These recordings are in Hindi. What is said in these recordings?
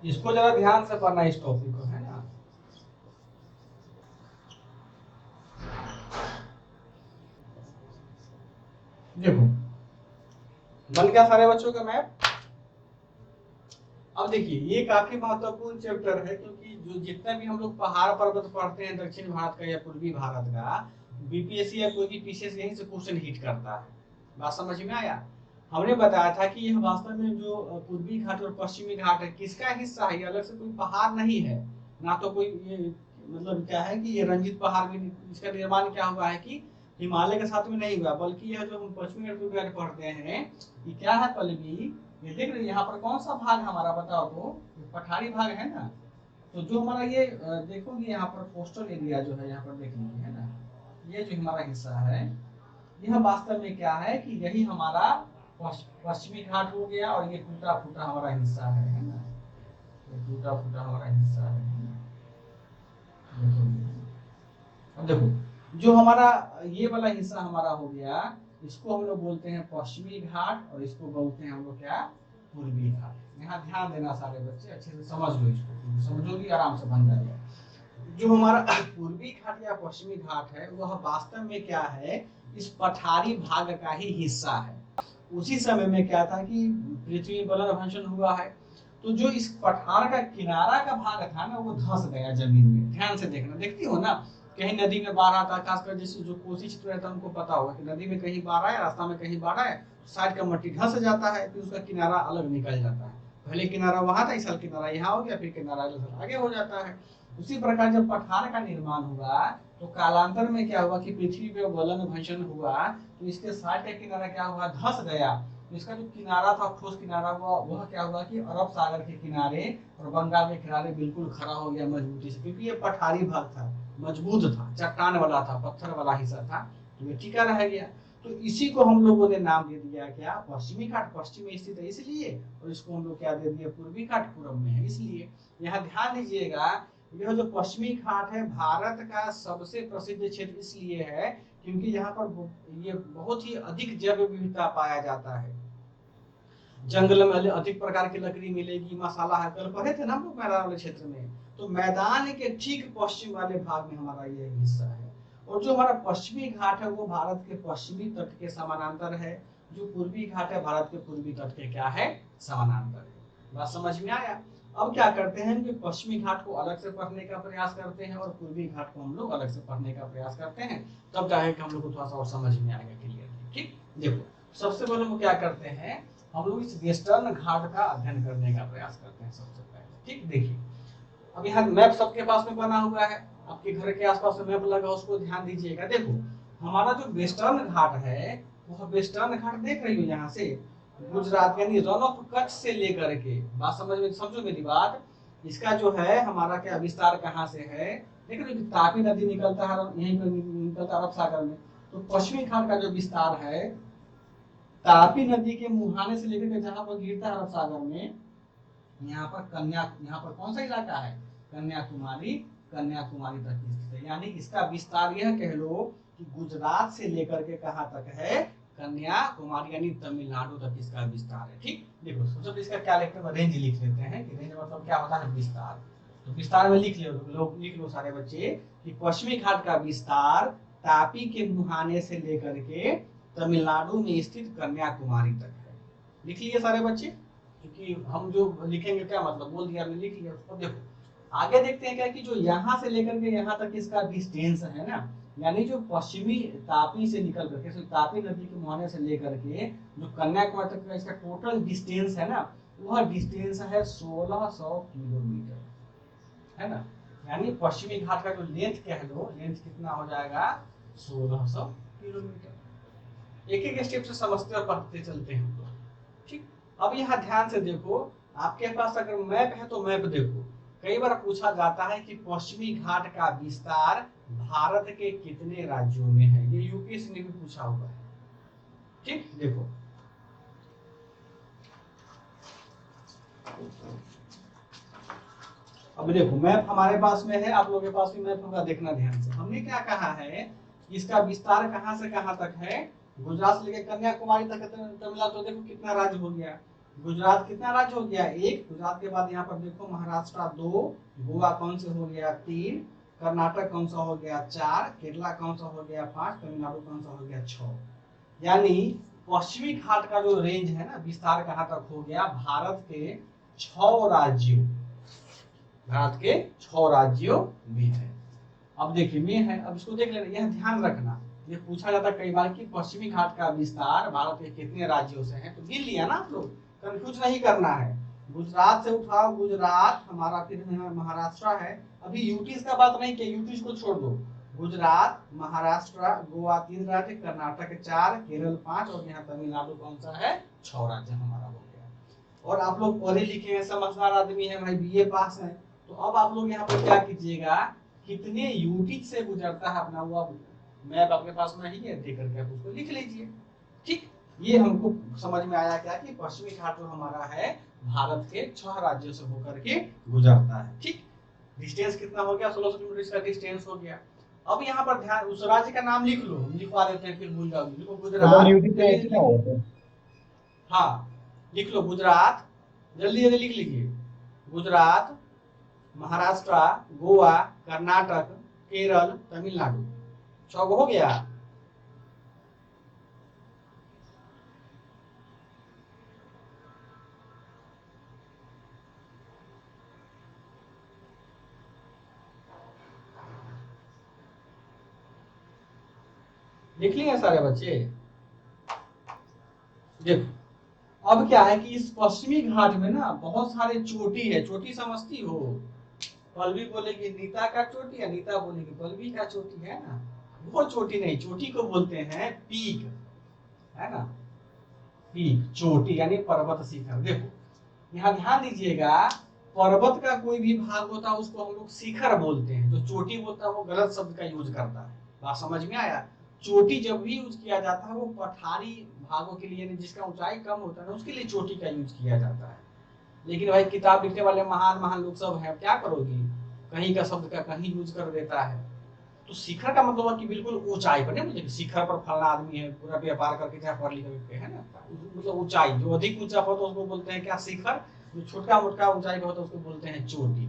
इसको जरा ध्यान से पढ़ना इस टॉपिक को, है ना। देखो बन गया सारे बच्चों का मैप। अब देखिए ये काफी महत्वपूर्ण चैप्टर है, क्योंकि जो जितना भी हम लोग पहाड़ पर्वत पढ़ते हैं दक्षिण भारत का या पूर्वी भारत का, बीपीएससी या कोई भी पीसीएस यहीं से क्वेश्चन हिट करता है। बात समझ में आया। हमने बताया था कि यह वास्तव में जो पूर्वी घाट और पश्चिमी घाट है किसका हिस्सा है, अलग से कोई पहाड़ नहीं है ना, तो कोई ये मतलब क्या है कि ये रंजित पहाड़ भी, इसका निर्माण क्या हुआ है कि हिमालय के साथ में नहीं हुआ, बल्कि यह जो हम पश्चिमी घाट पढ़ते हैं ये क्या है पल्लवी, ये देख रहे यहाँ पर कौन सा भाग हमारा बताओ तो, पठारी भाग है ना। तो जो हमारा ये देखोगे यहाँ पर कोस्टल एरिया जो है यहाँ पर देख लीजिए, है ना, ये जो हमारा हिस्सा है यह वास्तव में क्या है कि यही हमारा पश्चिमी घाट हो गया, और ये टूटा फूटा हमारा हिस्सा है ना, ये टूटा फूटा हमारा हिस्सा है। अब देखो जो हमारा ये वाला हिस्सा हमारा हो गया, इसको हम लोग बोलते हैं पश्चिमी घाट, और इसको बोलते हैं हम लोग क्या, पूर्वी घाट। यहाँ ध्यान देना सारे बच्चे, अच्छे से समझ लो इसको, समझोगी आराम से बन जाएगा। जो हमारा पूर्वी घाट या पश्चिमी घाट है वह वास्तव में क्या है, इस पठारी भाग का ही हिस्सा है। उसी समय में क्या था कि पृथ्वी बलन भंशन हुआ है, तो जो इस पठार का किनारा का भाग था ना वो धंस गया जमीन में। ध्यान से देखना, देखती हो ना कहीं नदी में बाढ़ आता है, खासकर जैसे जो कोसी क्षेत्र रहता है उनको पता होगा कि नदी में कहीं बाढ़ आया, रास्ता में कहीं बाढ़ आया, साइड का मट्टी धंस जाता है, फिर उसका किनारा अलग निकल जाता है। पहले किनारा वहां था, इस साल किनारा यहाँ हो गया, फिर किनारा आगे हो जाता है। उसी प्रकार जब पठार का निर्माण हुआ तो कालांतर में क्या हुआ कि पृथ्वी पे गलन भंशन हुआ, तो इसके साइड का किनारा क्या हुआ, धंस गया। तो इसका जो किनारा था, ठोस किनारा हुआ, वह क्या हुआ कि अरब सागर के किनारे और बंगाल के किनारे बिल्कुल खड़ा हो गया मजबूती से, क्योंकि ये पठारी भाग था, मजबूत था, चट्टान वाला था, पत्थर वाला हिस्सा था, तो ये टिका रह गया। तो इसी को हम लोगों ने नाम दे दिया क्या, पश्चिमी घाट। पश्चिम में स्थित है इसलिए, और इसको हम लोग क्या दे दिया, पूर्वी घाट पूर्व में है इसलिए। यहाँ ध्यान दीजिएगा, यह जो पश्चिमी घाट है भारत का सबसे प्रसिद्ध क्षेत्र इसलिए है क्योंकि यहाँ पर ये बहुत ही अधिक जैव विविधता पाया जाता है। जंगल में अधिक प्रकार की लकड़ी मिलेगी, मसाला है, कल पढ़े थे ना हम लोग मैदान वाले क्षेत्र में। तो मैदान के ठीक पश्चिम वाले भाग में हमारा ये हिस्सा है। और जो हमारा पश्चिमी घाट है वो भारत के पश्चिमी तट के समानांतर है, जो पूर्वी घाट है भारत के पूर्वी तट के क्या है, समानांतर है। बात समझ में आया। अब क्या करते हैं कि पश्चिमी घाट को अलग से पढ़ने का प्रयास करते हैं और पूर्वी घाट को हम लोग अलग से पढ़ने का प्रयास करते हैं, तब जाके हम लोग को थोड़ा सा और समझ में आएगा क्लियर। ठीक, देखो सबसे पहले वो क्या करते हैं, हम लोग इस वेस्टर्न घाट का अध्ययन करने का प्रयास करते हैं सबसे पहले। ठीक, देखिए अब यहाँ मैप सबके पास में बना हुआ है, आपके घर के आसपास में मैप लगा, उसको ध्यान दीजिएगा। देखो हमारा जो वेस्टर्न घाट है, वो वेस्टर्न घाट देख रही हो यहाँ से, गुजरात यानी रन ऑफ कच्छ से लेकर के, बात समझ में, समझो मेरी बात, इसका जो है हमारा क्या विस्तार कहाँ से है, देख रहे हो तापी नदी निकलता है यहीं पर निकलता है अरब सागर में। तो पश्चिमी घाट का जो विस्तार है तापी नदी के मुहाने से लेकर के जहां पर गिरता है अरब सागर में, यहाँ पर यहाँ पर कौन सा इलाका है, कन्याकुमारी, कन्याकुमारी तक स्थित है। यानी इसका विस्तार यह कह लो कि गुजरात से लेकर के कहां तक है, कन्याकुमारी यानी तमिलनाडु तक इसका विस्तार है। ठीक, देखो सबसे इसका क्या लिखते हैं, रेंज लिख लेते हैं कि रेंज मतलब क्या होता है, विस्तार। तो विस्तार में लिख लो, लोग लिख लो सारे बच्चे कि पश्चिमी घाट का विस्तार तापी के मुहाने से लेकर के तमिलनाडु में स्थित कन्याकुमारी तक है। लिख लिए सारे बच्चे, क्योंकि हम जो लिखेंगे क्या मतलब बोल दिया, लिख लिया उसको। देखो आगे देखते हैं क्या कि जो यहाँ से लेकर के यहाँ तक इसका डिस्टेंस है ना, यानी जो पश्चिमी तापी से निकल करके, तापी नदी के मुहाने से लेकर के जो कन्याकुमारी तक का इसका टोटल डिस्टेंस है ना, वह डिस्टेंस है 1600 किलोमीटर, है ना। यानी पश्चिमी घाट का जो लेंथ कह लो, लेंथ कितना हो जाएगा, 1600 किलोमीटर। एक एक स्टेप से समझते और पढ़ते चलते हैं तो ठीक। अब यहाँ ध्यान से देखो, आपके पास अगर मैप है तो मैप देखो, कई बार पूछा जाता है कि पश्चिमी घाट का विस्तार भारत के कितने राज्यों में है, ये यूपीएससी ने भी पूछा हुआ है। ठीक, देखो अब देखो मैप हमारे पास में है, आप लोगों के पास भी मैप होगा, देखना ध्यान से। हमने क्या कहा है, इसका विस्तार कहां से कहां तक है, गुजरात से लेकर कन्याकुमारी तक तमिलनाडु, तो देखो कितना राज्य हो गया, गुजरात कितना राज्य हो गया? एक। गुजरात के बाद यहाँ पर देखो महाराष्ट्र 2, गोवा कौन से हो गया? 3, कर्नाटक कौन सा हो गया? 4, केरला कौन सा हो गया? 5, तमिलनाडु कौन सा हो गया? 6। यानी पश्चिमी घाट का जो रेंज है ना, विस्तार कहाँ तक हो गया? भारत के 6 राज्यों, भारत के 6 राज्यों में है। अब देखिए में है, अब इसको देख लेना, यह ध्यान रखना, ये पूछा जाता है कई बार कि पश्चिमी घाट का विस्तार भारत के कितने राज्यों से है, तो गिन लिया ना आप लोग, कंफ्यूज नहीं करना है। गुजरात से उठाओ, गुजरात हमारा, फिर महाराष्ट्र है, अभी यूटी का बात नहीं किया, यूटी को छोड़ दो। गुजरात, महाराष्ट्र, गोवा 3 राज्य, कर्नाटक 4, केरल 5 और यहाँ तमिलनाडु कौन सा है? 6 राज्य हमारा हो गया। और आप लोग पढ़े लिखे हैं, समझदार आदमी है भाई, बीए पास है, तो अब आप लोग यहाँ पर क्या कीजिएगा, कितने यूटी से गुजरता है अपना वो मैप आपके पास में ही है, देख करके आप उसको लिख लीजिए। ठीक, ये हमको समझ में आया क्या कि पश्चिमी घाट जो हमारा है भारत के 6 राज्यों से होकर के गुजरता है। ठीक, डिस्टेंस कितना हो गया? 1600 किलोमीटर इसका डिस्टेंस हो गया। अब यहाँ पर ध्यान, उस राज्य का नाम लिख लो, हम लिखवा देते हैं फिर भूल जाओगे। लिखो गुजरात, हाँ लिख लो गुजरात, जल्दी जल्दी लिख लीजिए। गुजरात, महाराष्ट्र, गोवा, कर्नाटक, केरल, तमिलनाडु, 6 हो गया। लिख लिए सारे बच्चे? देखो अब क्या है कि इस पश्चिमी घाट में ना बहुत सारे चोटी है। चोटी समझती हो? पल्लवी बोलेगी नीता का चोटी, अनीता बोलेगी पल्लवी का चोटी, है ना? वो चोटी नहीं, चोटी को बोलते हैं पीक, है ना? पीक, चोटी यानी पर्वत शिखर। देखो यहाँ ध्यान दीजिएगा, पर्वत का कोई भी भाग होता है उसको हम लोग शिखर बोलते हैं, जो चोटी बोलता है वो गलत शब्द का यूज करता है। बात समझ में आया? चोटी जब भी यूज किया जाता है वो पठारी भागों के लिए, जिसका ऊंचाई कम होता है ना, उसके लिए चोटी का यूज किया जाता है। लेकिन भाई किताब लिखने वाले महान महान लोग सब हैं, क्या करोगी, कहीं का शब्द का कहीं यूज कर देता है। तो शिखर का मतलब है कि बिल्कुल ऊंचाई पर, नहीं मुझे शिखर पर फलना आदमी है, पूरा व्यापार करके जहाँ पढ़ लिख के, है ना, मतलब ऊंचाई, जो अधिक ऊंचा होता है उसको बोलते हैं क्या? शिखर। जो छोटा मोटा ऊंचाई का होता है उसको बोलते हैं चोटी।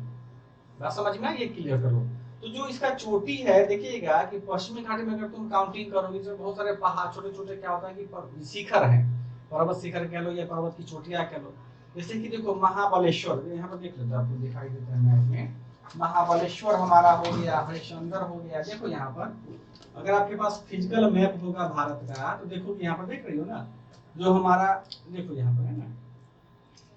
बात समझ में? ये क्लियर करो। तो जो इसका चोटी है, देखिएगा कि पश्चिमी घाट में अगर तुम काउंटिंग करोगे, इसमें बहुत सारे पहाड़, छोटे छोटे क्या होता है कि शिखर है, पर्वत शिखर कह लो या पर्वत की चोटियां कह लो। जैसे कि देखो महाबलेश्वर, यहाँ पर देख लेते आपको दिखाई देता है मैप में, महाबलेश्वर हमारा हो गया, हरिश्चंद्र हो गया। देखो यहाँ पर अगर आपके पास फिजिकल मैप होगा भारत का, तो देखो कि यहाँ पर देख रही हो ना, जो हमारा, देखो यहाँ पर है ना,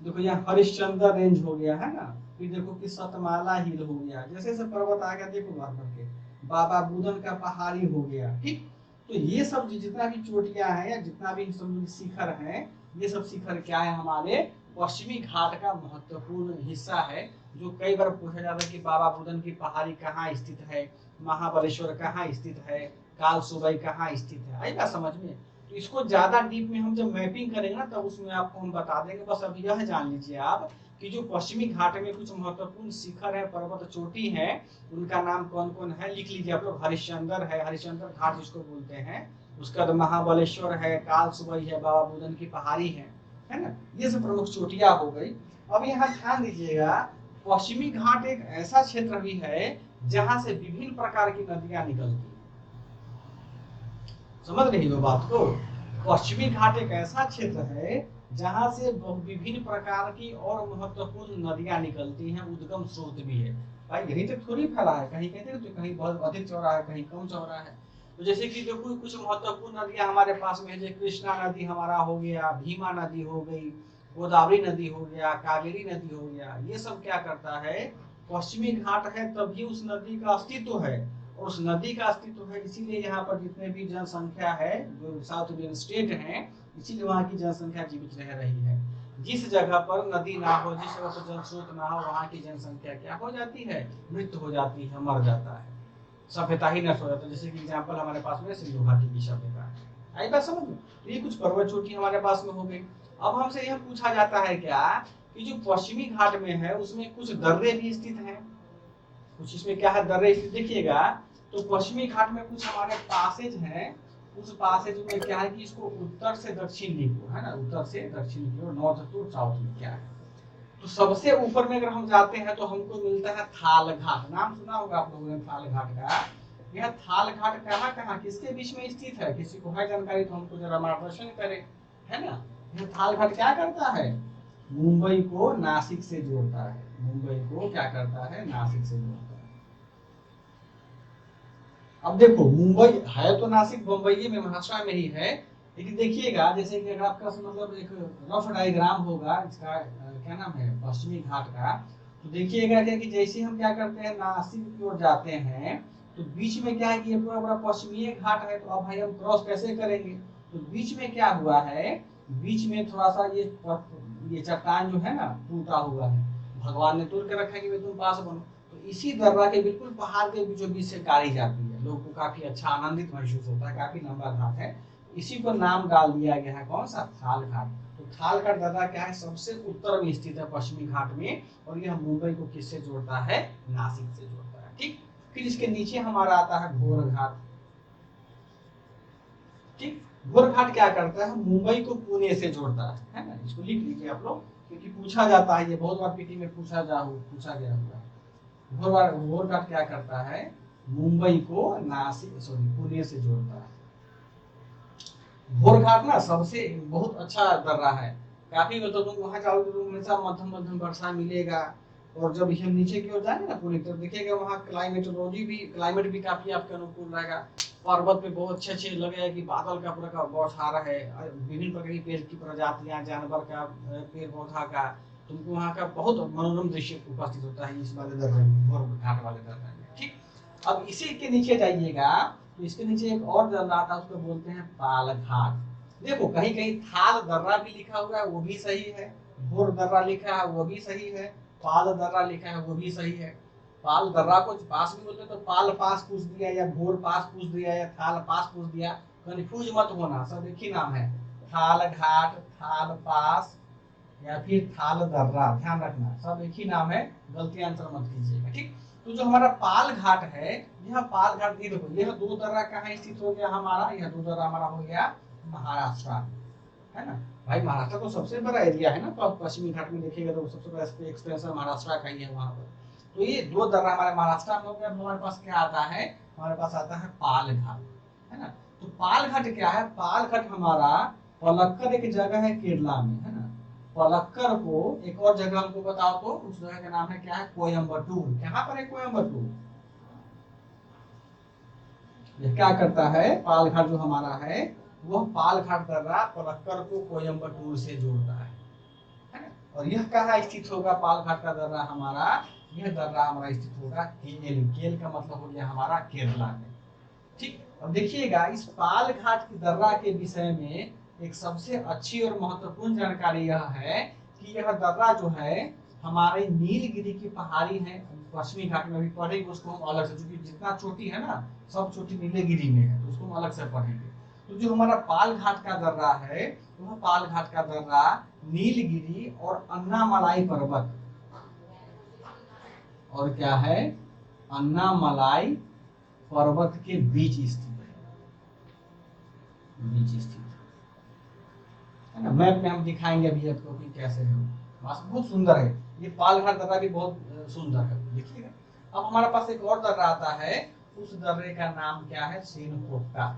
देखो यहाँ हरिश्चंद्र रेंज हो गया, है ना, फिर देखो कि सतमाला हिल हो गया, जैसे जैसे पर्वत आ गया देखो बार बार के, बाबा बुदन का पहाड़ी हो गया। ठीक, तो ये सब जितना भी चोटियां हैं या जितना भी शिखर है, ये सब शिखर क्या है? हमारे पश्चिमी घाट का महत्वपूर्ण हिस्सा है। जो कई बार पूछा जाता है कि बाबा बुदन की पहाड़ी कहाँ स्थित है, महाबलेश्वर कहाँ स्थित है, काल सुबई कहाँ स्थित है, आई बात समझ में? तो इसको ज्यादा डीप में हम जब मैपिंग करेंगे ना, तब उसमें आपको हम बता देंगे। बस अब यह जान लीजिए आप कि जो पश्चिमी घाट में कुछ महत्वपूर्ण शिखर है, पर्वत चोटी है, उनका नाम कौन कौन है लिख लीजिए आप लोग। हरिश्चंद्र है, हरिश्चंद्र घाट जिसको बोलते हैं, उसका तो महाबलेश्वर है, काल सुबई है, बाबा बुदन की पहाड़ी है ना, ये सब प्रमुख चोटियां हो गई। अब यहाँ ध्यान दीजिएगा, पश्चिमी घाट एक ऐसा क्षेत्र भी है जहां से विभिन्न प्रकार की नदियां निकलती है। समझ रही हो बात को? पश्चिमी घाट एक ऐसा क्षेत्र है जहां से विभिन्न प्रकार की और महत्वपूर्ण नदियां निकलती हैं, उद्गम स्रोत भी है। भाई यही तो थोड़ी फैला है, कहीं कहते हैं तो कहीं बहुत अधिक चौड़ा है, कहीं कम चौड़ा है। तो जैसे कि देखो कुछ महत्वपूर्ण नदियां हमारे पास में है, जैसे कृष्णा नदी हमारा हो गया, भीमा नदी हो गई, गोदावरी नदी हो गया, कावेरी नदी हो गया। ये सब क्या करता है, पश्चिमी घाट है तभी उस नदी का अस्तित्व है, और उस नदी का अस्तित्व है इसीलिए यहाँ पर जितने भी जनसंख्या है, जो साउथ इंडियन स्टेट है, इसीलिए वहाँ की जनसंख्या जीवित रह रही है। जिस जगह पर नदी ना हो, जिस जगह पर जल स्रोत ना हो, वहाँ की जनसंख्या क्या हो जाती है? मृत्यु हो जाती है, मर जाता है, सभ्यता ही नष्ट हो जाता है। जैसे कि एग्जाम्पल हमारे पास में सिंधु घाटी की सभ्यता, आई बात समझ में? ये कुछ पर्वत चोटी हमारे पास में हो गई। अब हमसे यह पूछा जाता है क्या कि जो पश्चिमी घाट में है उसमें कुछ दर्रे भी स्थित हैं, कुछ इसमें क्या है, दर्रे स्थित। देखिएगा तो पश्चिमी घाट में कुछ हमारे पासेज हैं, उस पासेज में क्या है कि इसको उत्तर से दक्षिण लिखो, है ना, उत्तर से दक्षिण लिखो, नॉर्थ टू साउथ में क्या है। तो सबसे ऊपर में अगर हम जाते हैं तो हमको मिलता है थाल घाट। नाम सुना होगा आप लोगों ने थाल घाट का। यह थाल घाट कहाँ कहाँ किसके बीच में स्थित है? किसी को है जानकारी तो हमको जरा मार्गदर्शन करे, है ना। यह थाल घाट क्या करता है? मुंबई को नासिक से जोड़ता है। मुंबई को क्या करता है? नासिक से जोड़ता है। अब देखो मुंबई है तो नासिक बम्बई में महाराष्ट्र में ही है, लेकिन देखिएगा जैसे कि अगर आपका मतलब एक रफ डायग्राम होगा इसका क्या नाम है पश्चिमी घाट का, तो देखिएगा क्या कि जैसे हम क्या करते हैं नासिक की ओर जाते हैं तो बीच में क्या है कि ये पूरा पूरा पश्चिमी घाट है, तो अब भाई हम क्रॉस कैसे करेंगे? तो बीच में क्या हुआ है, बीच में थोड़ा सा ये चट्टान जो है ना टूटा हुआ है, भगवान ने तोड़ के रखा है कि तुम पास बनो। तो इसी दर्रा के बिल्कुल पहाड़ के बीचों बीच से गाड़ी जाती है, लोग को काफी अच्छा आनंदित महसूस होता है, काफी लंबा घाट है, इसी को नाम डाल दिया गया है कौन सा? थाल घाट। तो थाल घाट दर्रा क्या है? सबसे उत्तर में स्थित है पश्चिमी घाट में, और यह मुंबई को किससे जोड़ता है? नासिक से जोड़ता है। ठीक, फिर इसके नीचे हमारा आता है घोर घाट। ठीक, घोर घाट क्या करता है? मुंबई को पुणे से जोड़ता है ना। इसको लिख लीजिए आप लोग, क्योंकि पूछा जाता है, ये बहुत बार पीटी में पूछा गया हुआ है। घोर घाट क्या करता है? मुंबई को नासिक सॉरी पुणे से जोड़ता है। घोर घाट ना सबसे बहुत अच्छा दर्रा है, काफी मतलब तुम वहां जाओगे तो हमेशा मध्यम मध्यम वर्षा मिलेगा, और जब हम नीचे की ओर जाएंगे ना पूरी तरफ देखिएगा वहाँ क्लाइमेट भी काफी आपके अनुकूल रहेगा। पर्वत पे बहुत अच्छे अच्छे लगेगा कि बादल का पूरा का बौछार है, विभिन्न प्रकार की पेड़ की प्रजातियां, जानवर का, पेड़ पौधा का, तुमको वहाँ का बहुत मनोरम दृश्य उपस्थित होता है इस वाले दर्रे में, घोर घाट वाले दर्रे में। ठीक, अब इसी के नीचे जाइएगा तो इसके नीचे एक और दर्रा आता है, उसको बोलते हैं पाल घाट। देखो कहीं कहीं थाल दर्रा भी लिखा हुआ है, वो भी सही है, घोर दर्रा लिखा है वो भी सही है, पाल दर्रा लिखा है वो भी सही है। पाल दर्रा को पास भी बोलते तो पाल पास पूछ दिया, या घोर पास पूछ दिया, या थाल पास पूछ दिया, कंफ्यूज मत होना, सब एक ही नाम है। थाल घाट, थाल पास, या फिर थाल दर्रा, ध्यान रखना सब एक ही नाम है, गलती आंसर मत कीजिएगा। ठीक, तो जो हमारा पाल घाट है, यह पाल घाट देखो यह दो दर्रा कहाँ स्थित हो गया हमारा? यह दो दर्रा हमारा हो गया महाराष्ट्र, है ना भाई। महाराष्ट्र तो सबसे बड़ा एरिया है ना, पश्चिमी घाट में देखिएगा तो सबसे बड़ा एक्सटेंशन महाराष्ट्र का ही है वहां पर। तो ये दो दर्रा हमारे महाराष्ट्र में हो गया। हमारे पास क्या आता है? हमारे पास आता है पाल घाट, है ना। तो पाल घाट क्या है? पाल घाट हमारा पलक्कड़ एक जगह है केरला में, है ना। पलक्कड़ को एक और जगह हमको बताओ तो, उस जगह का नाम है क्या है? कोयम्बटूर। कहाँ पर है कोयम्बटूर? ये क्या करता है? पाल घाट जो हमारा है वह पाल घाट दर्रा पलक्कड़ को कोयम्बटूर से जोड़ता है ना। और यह कहाँ स्थित होगा? पाल घाट का दर्रा हमारा, यह दर्रा हमारा स्थित होगा केल। केल का मतलब हो गया हमारा केरला में। ठीक, अब देखिएगा इस पाल घाट की दर्रा के विषय में एक सबसे अच्छी और महत्वपूर्ण जानकारी यह है कि यह दर्रा जो है हमारे नीलगिरी की पहाड़ी है, पश्चिमी घाट में भी पढ़ेंगे उसको हम अलग से, क्योंकि जितना चोटी है ना सब चोटी नीलगिरी में है, तो उसको हम अलग से पढ़ेंगे। तो जो हमारा पाल घाट का दर्रा है, वह पाल घाट का दर्रा नीलगिरी और अन्नामलाई पर्वत, और क्या है? अन्नामलाई पर्वत के बीच स्थित है ना। मैप में हम दिखाएंगे अभी आपको कि कैसे है, बहुत सुंदर है ये पाल घाट दर्रा भी, बहुत सुंदर है, देखिएगा। अब हमारे पास एक और दर्रा आता है, उस दर्रे का नाम क्या है? सेनकोट्टा।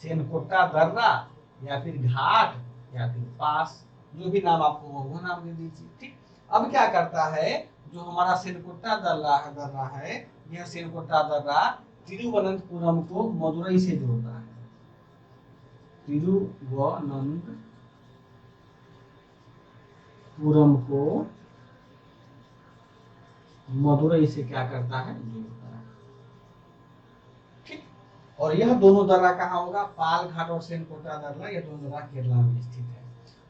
सेनकोट्टा दर्रा, या फिर घाट, या फिर पास, जो भी नाम आपको वो नाम दे दीजिए। ठीक, अब क्या करता है? जो हमारा सेनकोट्टा दर्रा है, यह सेनकोट्टा दर्रा तिरुवनंतपुरम को मदुरई से जोड़ता है। तिरुवनंतपुरम को मदुरई से क्या करता है? जोड़ता है। ठीक, और यह दोनों दर्रा कहाँ होगा? पाल घाट और सेनकोट्टा दर्रा, यह दोनों दर्रा केरला में स्थित है।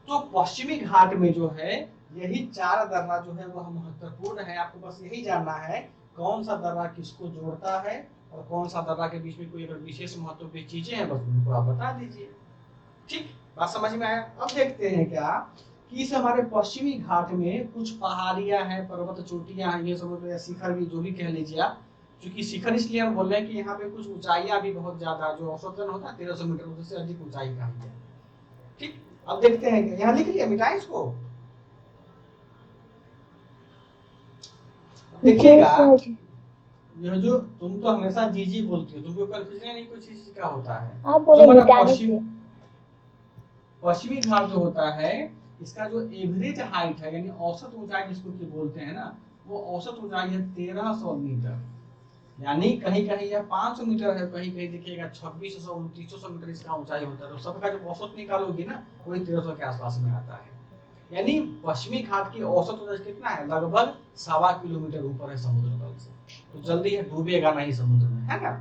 तो पश्चिमी घाट में जो है यही चार दर्रा जो है वह महत्वपूर्ण है। आपको बस यही जानना है कौन सा दर्रा किसको जोड़ता है, और कौन सा दर्रा के बीच में कोई अगर विशेष महत्व की चीजें हैं बस उनको आप बता दीजिए। ठीक, बात समझ में आया? अब देखते हैं क्या कि इस हमारे पश्चिमी घाट में कुछ पहाड़ियां हैं, पर्वत चोटियां हैं, ये सब या शिखर भी जो भी कह लीजिए आप, क्योंकि शिखर इसलिए हम बोल रहे हैं कि यहाँ पे कुछ ऊंचाइयां भी बहुत ज्यादा, जो औसतन होता है 1300 मीटर, उससे अधिक ऊंचाई का है। ठीक, अब देखते हैं कि यहाँ लिख लिया, मिटाएं इसको। देखिएगा, यह जो तुम तो हमेशा जी बोलती हो, तुमको कंफ्यूजन नहीं कुछ चीज का होता है। आप बोले जो हमारा मिटाने पश्चिमी घाट जो होता है, इसका जो एवरेज हाइट है, यानी औसत ऊंचाई जिसको कि बोलते हैं ना, वो औसत ऊंचाई है 1300 मीटर। यानी कहीं कहीं यह 500 मीटर है, कहीं कहीं देखिएगा 2600 2900 मीटर इसका ऊंचाई होता है। तो सबका जब औसत निकालोगी ना, वही 1300 के आसपास में आता है। यानी पश्चिमी घाट की औसत ऊंचाई कितना है, लगभग 1.25 किलोमीटर ऊपर है समुद्र तल से। तो जल्दी ये डूबेगा नहीं समुद्र में, है ना।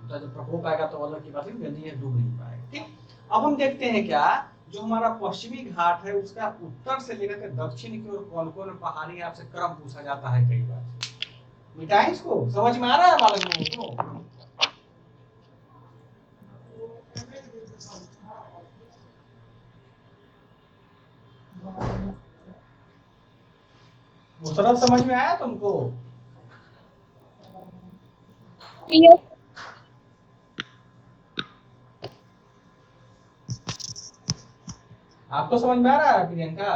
तो जब प्रकोप आएगा तो अलग की बात है, जल्दी ये डूब नहीं पाएगा। ठीक, अब हम देखते हैं क्या, जो हमारा पश्चिमी घाट है उसका उत्तर से लेकर के दक्षिण की ओर कौन कौन पहाड़ी, आपसे क्रम पूछा जाता है कई बार। मिटाएं इसको, समझ में आ रहा है बालक लोगों को? उत्तर समझ में आया तुमको? आपको समझ में आ रहा है प्रियंका?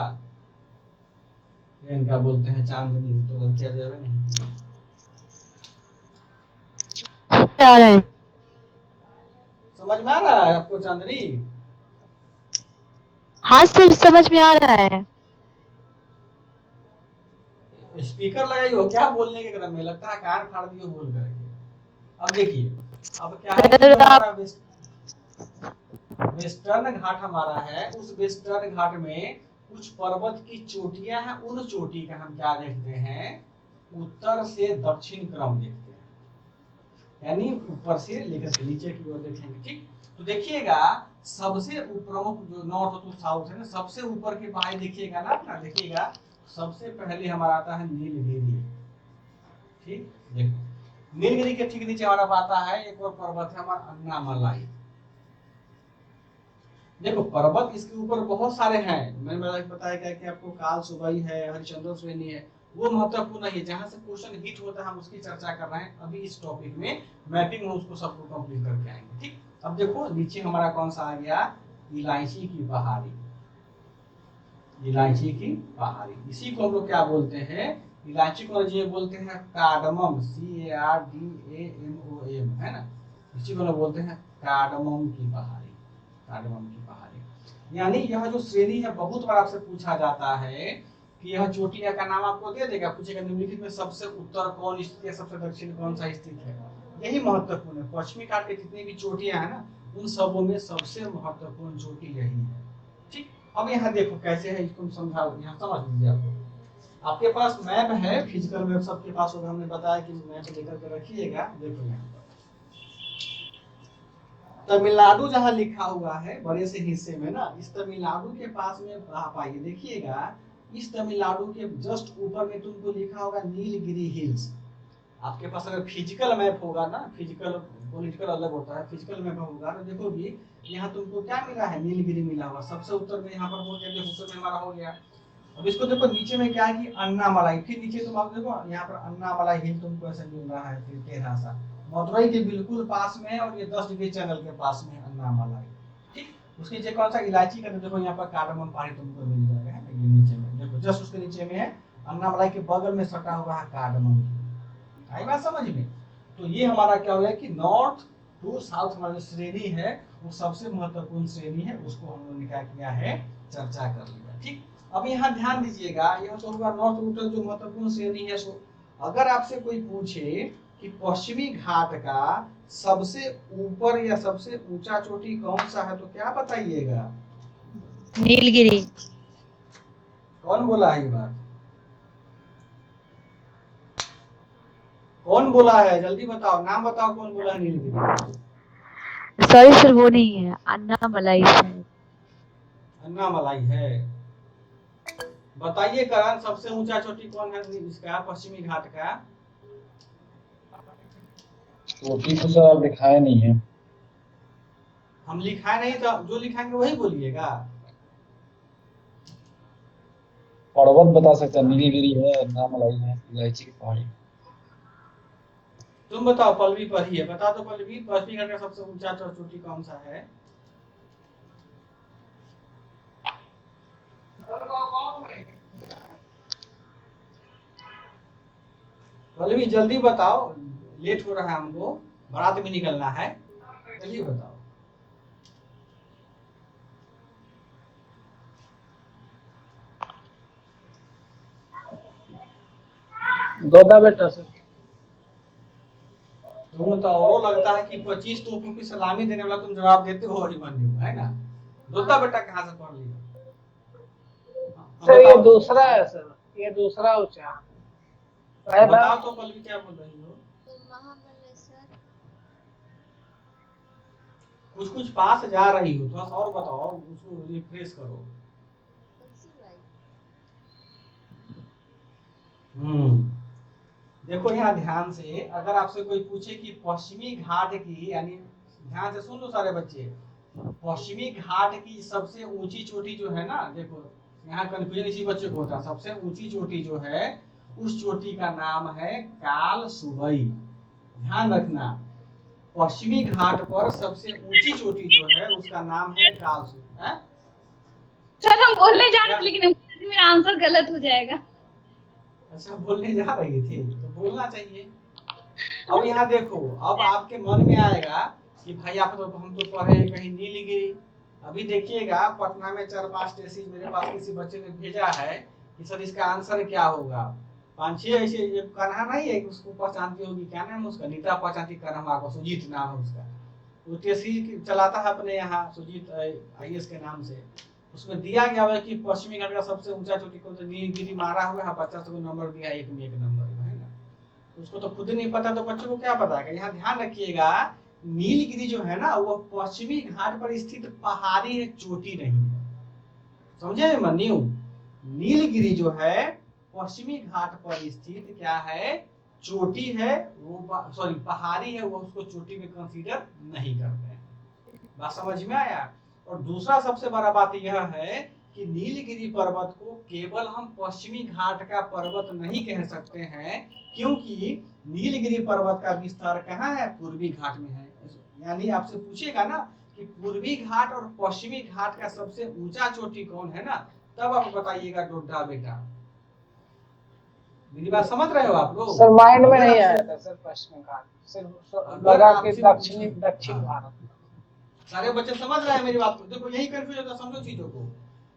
प्रियंका बोलते हैं चांदनी, तो गलतियां दे रहे नहीं। आ रहा है। समझ में आ रहा है आपको चांदनी? हाँ सर, समझ में आ रहा है। स्पीकर लगाई हो क्या बोलने के क्रम में? लगता है कान फाड़ दियो बोल करके। अब देखिए, अब क्या है कि सर जो आप हमारा वेस्टर्न घाट हमारा है, उस वेस्टर्न घाट में कुछ पर्वत की चोटियां हैं। उन चोटी का हम क्या देखते हैं, उत्तर से दक्षिण क्रम देखते हैं, यानी ऊपर से लेकर के नीचे की ओर देखेंगे। ठीक, तो देखिएगा सबसे प्रमुख जो नॉर्थ टू साउथ है ना, सबसे ऊपर की पहाड़ी देखिएगा ना, देखिएगा सबसे पहले हमारा आता है नीलगिरी। ठीक, देखो नीलगिरी के ठीक नीचे हमारा आता है एक और पर्वत है हमारा अन्नामलाई। देखो पर्वत इसके ऊपर बहुत सारे हैं, मैंने बताया क्या कि आपको काल सुबई है, हरिश्चंद्र श्रेणी है, वो महत्वपूर्ण नहीं है। जहां से क्वेश्चन हिट होता है हम उसकी चर्चा कर रहे हैं अभी इस टॉपिक में, मैपिंग में उसको सबको कंप्लीट करके आएंगे। ठीक, अब देखो नीचे हमारा कौन सा आ गया, इलायची की पहाड़ी। इलायची की पहाड़ी, इसी को हम लोग क्या बोलते हैं, इलायची को जी बोलते हैं कार्डमम, CARDAMOM, है ना। इसी को लोग बोलते हैं कार्डमम की पहाड़ी, कार्डमम की पहाड़ी। यानी यह जो श्रेणी है बहुत बार आपसे पूछा जाता है कि यह चोटियां का नाम आपको दे देगा, पूछेगा निम्नलिखित में सबसे उत्तर कौन स्थित है, सबसे दक्षिण कौन सा स्थित है। यही महत्वपूर्ण है, पश्चिमी घाट के जितनी भी चोटियां है ना, उन सबों में सबसे महत्वपूर्ण चोटी यही है। ठीक, अब यहाँ देखो कैसे है, इसको समझाओ, यहाँ समझ लीजिए। आपके पास मैप है, फिजिकल मैप सबके पास होगा, हमने बताया कि मैप लेकर के रखिएगा। देखो यहाँ तमिलनाडु जहाँ लिखा हुआ है बड़े से हिस्से में ना, इस तमिलनाडु के पास में आप आइए, देखिएगा इस तमिलनाडु के जस्ट ऊपर में तुमको लिखा होगा नीलगिरी हिल्स। आपके पास अगर फिजिकल मैप होगा ना, फिजिकल पॉलिटिकल अलग होता है, फिजिकल मैप होगा तो देखोगी यहाँ तुमको क्या मिला है, नीलगिरी मिला हुआ सबसे उत्तर में, यहाँ पर हो गया, देखो उत्तर में हमारा हो गया। अब इसको देखो नीचे में क्या है कि अन्नामलाई, फिर नीचे तुम आप देखो यहाँ पर अन्नामलाई हिल तुमको ऐसे मिल रहा है, फिर टेढ़ा सा मदुरई के बिल्कुल पास में है, और ये 10 डिग्री चैनल के पास में है अन्नामलाई। ठीक, उसके नीचे कौन सा इलायची का, देखो यहाँ पर कार्डमम पहाड़ी तुमको मिल जाएगा, है ये नीचे में देखो, जस्ट उसके नीचे में है अन्नामलाई के बगल में सटा हुआ है कार्डमम। आई बात समझ में? तो ये हमारा क्या हो गया कि नॉर्थ टू साउथ हमारी श्रेणी है, वो सबसे महत्वपूर्ण श्रेणी है, उसको हम लोगों ने क्या किया है, चर्चा कर लिया। ठीक, अब यहाँ ध्यान दीजिएगा, यह तो होगा नॉर्थ रूट जो महत्वपूर्ण श्रेणी है। सो अगर आपसे कोई पूछे कि पश्चिमी घाट का सबसे ऊपर या सबसे ऊंचा चोटी कौन सा है, तो क्या बताइएगा? नीलगिरी। कौन बोला है ये बात? कौन बोला है, जल्दी बताओ, नाम बताओ कौन बोला है नीलगिरी? सॉरी सर, वो नहीं है, अन्नामलाई शायद। अन्नामलाई है। बताइए करण, सबसे ऊंचा चोटी कौन है इसका, पश्चिमी घाट का? चोटी तो सर दिखाया नहीं है। हम लिखाए नहीं तो जो लिखाएंगे वही बोलिएगा। पर्वत बता सकते हैं, नीलगिरी है, अन्नामलाई है, इलायची की पहाड़ी। तुम बताओ, पल्लवी पढ़ी है, बता दो पल्लवी, पश्चिमी घाट का सबसे ऊंचा चोटी कौन सा है? पल्लवी जल्दी बताओ, लेट हो रहा है हमको, बारात में निकलना है, जल्दी बताओ। दोदा बेटा सर। तुम तो और लगता है कि 25 तोपों की सलामी देने वाला तुम जवाब देते हो अभिमन्यु, है ना? दोदा बेटा कहाँ से पढ़ लिया? सर ये दूसरा है सर, ये दूसरा ऊंचा। पहला बताओ तो पल्लवी क्या बोल रही हो? कुछ कुछ पास जा रही हो, थोड़ा सा और बताओ, उसको रिफ्रेश करो। देखो यहाँ ध्यान से, अगर आपसे कोई पूछे कि पश्चिमी घाट की, यानी ध्यान से सुन लो सारे बच्चे, पश्चिमी घाट की सबसे ऊंची चोटी जो है ना, देखो यहाँ कंफ्यूजन इसी बच्चे को होता है। सबसे ऊंची चोटी जो है, उस चोटी का नाम है काल सुबई। ध्यान रखना, पश्चिमी घाट पर सबसे ऊंची चोटी जो है उसका नाम है काल सुबई। सर हम बोलने जा रहे थे लेकिन मेरा आंसर गलत हो जाएगा। अच्छा, बोलने जा रही थी तो बोलना चाहिए। अब यहाँ देखो, अब आपके मन में आएगा कि भाई आप तो, हम तो पढ़े हैं कहीं नीलगिरी। अभी देखिएगा, पटना में 4-5 टेसिस मेरे पास किसी बच्चे ने भेजा है कि सर इसका आंसर क्या होगा। 5-6 ऐसे, एक कान्हा नहीं है, उसको पहचानती होगी, क्या नाम है उसका, नीता पहचानती कान्हा को, सुजीत नाम है उसका। वो टेसिस चलाता है अपने यहाँ, सुजीत IAS के नाम से। उसमें दिया गया है कि पश्चिमी घाट का सबसे ऊंचा चोटी को नीलगिरी मारा हुआ है, 50 को नंबर दिया, 1 में 1 नंबर है ना। उसको तो खुद नहीं पता, तो बच्चों को क्या पता है? यहाँ ध्यान रखिएगा, नीलगिरी जो है ना, वो पश्चिमी घाट पर स्थित पहाड़ी है, चोटी नहीं है। समझे मन्यु? नीलगिरी जो है पश्चिमी घाट पर स्थित क्या है, चोटी है, वो सॉरी पहाड़ी है, वो उसको चोटी में कंसीडर नहीं करते हैं। बात समझ में आया? और दूसरा सबसे बड़ा बात यह है कि नीलगिरी पर्वत को केवल हम पश्चिमी घाट का पर्वत नहीं कह सकते हैं, क्योंकि नीलगिरी पर्वत का विस्तार कहाँ है? पूर्वी घाट में है। यानी आपसे पूछेगा ना कि पूर्वी घाट और पश्चिमी घाट का सबसे ऊंचा चोटी कौन है ना, तब आप बताइएगा डोडा बेटा। मेरी बात समझ रहे हो आप लोग? सर माइंड में नहीं आया था सर पश्चिमी घाट, सिर्फ लगा के दक्षिण भारत। सारे बच्चे समझ रहे हैं मेरी बात को? देखो यही कंफ्यूज होता है, समझो चीजों को।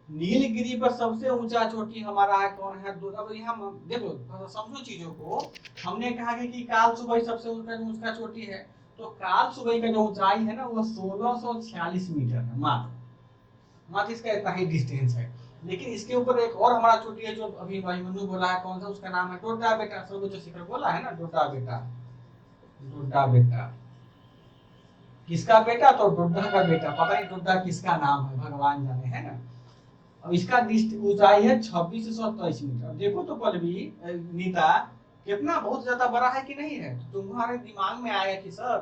नीलगिरी पर सबसे ऊंचा चोटी हमारा है, कौन है? अब यहाँ देखो, समझो चीजों को। हमने कहा कि काल सुबई सबसे ऊंचा चोटी है, तो काल सुबई का जो ऊंचाई है ना, वो 1646 मीटर है मात्र इसका इतना ही डिस्टेंस है। लेकिन इसके ऊपर एक और हमारा चोटी है, जो अभी अभिमन्यु बोला है, कौन सा? उसका नाम है डोडा बेटा। सर्वोच्च शिखर बोला है ना, डोडा बेटा। डोडा बेटा किसका बेटा? तो डोडा का बेटा। पता नहीं डोडा किसका नाम है, भगवान जाने, है ना। अब इसका ऊंचाई है 2623 मीटर। देखो तो पल्लवी, नीता, कितना बहुत ज्यादा बड़ा है कि नहीं है? तो तुम्हारे दिमाग में आया कि सर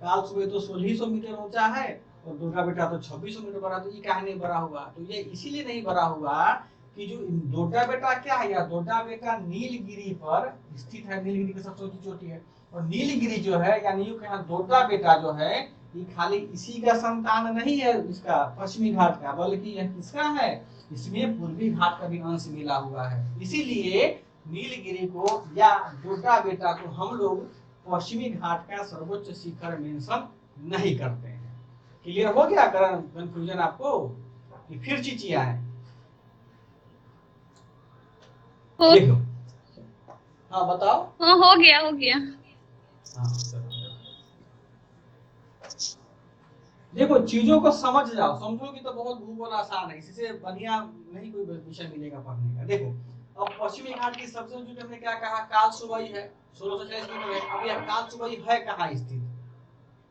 काल सुबह तो 1600 मीटर ऊंचा है और दुर्गा बेटा तो 2600 मीटर बड़ा, तो ये क्या नहीं बड़ा हुआ? तो ये इसीलिए नहीं बड़ा हुआ कि जो डोडा बेटा क्या है, या डोडा बेटा नीलगिरी पर स्थित है। नीलगिरी की सबसे ऊंची चोटी है, और नीलगिरी जो है, यानी यूं कहा डोडा बेटा जो है, ये खाली इसी का संतान नहीं है इसका पश्चिमी घाट का, बल्कि यह किसका है? इसमें पूर्वी घाट का भी अंश मिला हुआ है। इसीलिए नीलगिरी को या डोडा बेटा को हम लोग पश्चिमी घाट का सर्वोच्च शिखर मेंशन नहीं करते हैं। क्लियर हो गया कंफ्यूजन आपको कि फिर चिचिया है? देखो, हाँ बताओ। हाँ हो गया हो गया। हाँ देखो, चीजों को समझ जाओ, समझोगी तो बहुत भूगोल आसान है, इससे बढ़िया नहीं कोई विषय मिलेगा पढ़ने का। देखो, अब पश्चिमी घाट की सबसे ऊंची हमने क्या कहा? काल सुबई है, 1640 मीटर है। अब यह काल सुबई है कहाँ स्थित?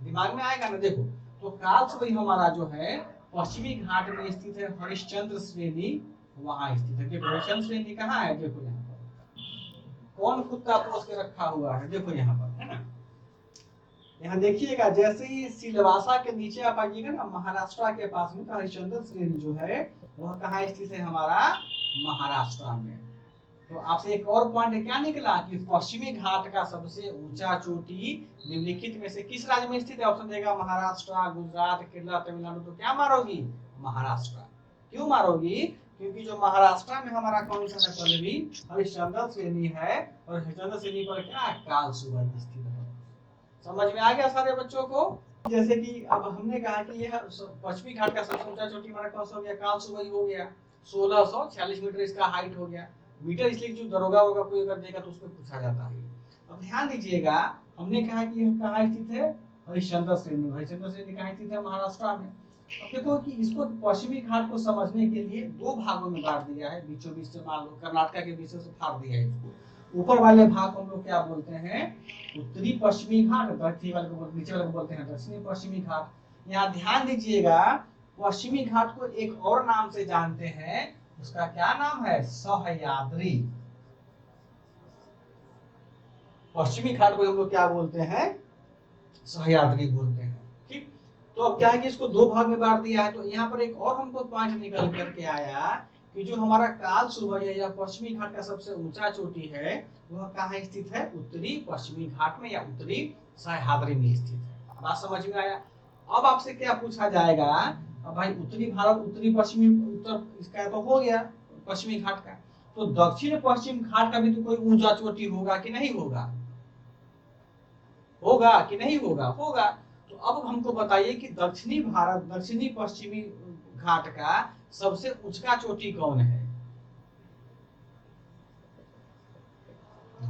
दिमाग में आएगा ना। देखो, तो काल सुबई हमारा जो है पश्चिमी घाट में स्थित है, हरिश्चंद्र श्रेणी वहां स्थित है। देखो हरिश्चंद्र श्रेणी कहाँ है? देखो यहाँ पर कौन कुत्ता पोस के रखा हुआ है, देखो यहाँ पर, है ना। यहाँ देखिएगा, जैसे ही सिलवासा के नीचे आप आइएगा ना, महाराष्ट्र के पास में, तो हरिश्चंद्र श्रेणी जो है वह कहाँ स्थित है? हमारा महाराष्ट्र में। तो आपसे एक और पॉइंट क्या निकला कि पश्चिमी घाट का सबसे ऊंचा चोटी निम्नलिखित में से किस राज्य में स्थित है? ऑप्शन देगा महाराष्ट्र, गुजरात, केरला, तमिलनाडु। तो क्या मारोगी? महाराष्ट्र। क्यों मारोगी? क्योंकि जो महाराष्ट्र में हमारा कौन सा है? पल्लवी, हरिश्चंद्र श्रेणी है, और हरिश्चंद्र श्रेणी पर क्या है? कालसुबा स्थित है। समझ में आ गया सारे बच्चों को? जैसे कि अब हमने कहा कि यह पश्चिमी घाट का सबसे ऊंचा चोटी हमारा कौन सा हो गया? कालसुबा हो गया। 1646 मीटर इसका हाइट हो गया। मीटर इसलिए जो दरोगा होगा कोई अगर देगा तो उसको पूछा जाता है। अब ध्यान दीजिएगा, हमने कहा कि यह कहाँ स्थित है? हरिश्चंद्र श्रेणी। हरिश्चंद्र श्रेणी कहाँ स्थित है? महाराष्ट्र में। अब देखो कि इसको पश्चिमी घाट को समझने के लिए दो भागों में बांट दिया है, बीचों बीच से मान लो कर्नाटक के बीच से फाड़ दिया है इसको। ऊपर वाले भाग को हम लोग क्या बोलते हैं? उत्तरी पश्चिमी घाट। नीचे वाले को बोलते हैं दक्षिणी पश्चिमी घाट। यहाँ ध्यान दीजिएगा, पश्चिमी घाट को एक और नाम से जानते हैं, उसका क्या नाम है? सह्याद्री। पश्चिमी घाट को हम लोग क्या बोलते हैं? सह्याद्री बोलते हैं। ठीक, तो अब क्या है कि इसको दो भाग में बांट दिया है। तो यहाँ पर एक और हमको पॉइंट निकल करके आया कि जो हमारा कालसुबा या पश्चिमी घाट का सबसे ऊंचा चोटी है वह कहाँ स्थित है? उत्तरी पश्चिमी घाट में या उत्तरी सह्याद्री में स्थित है। बात समझ में आया? अब आपसे क्या पूछा जाएगा? अब भाई उत्तरी भारत, उत्तरी पश्चिमी, उत्तर इसका तो हो गया पश्चिमी घाट का, तो दक्षिण पश्चिम घाट का भी तो कोई ऊंचा चोटी होगा कि नहीं होगा? होगा कि नहीं होगा? होगा। तो अब हमको बताइए कि दक्षिणी भारत, दक्षिणी पश्चिमी घाट का सबसे ऊंचा चोटी कौन है?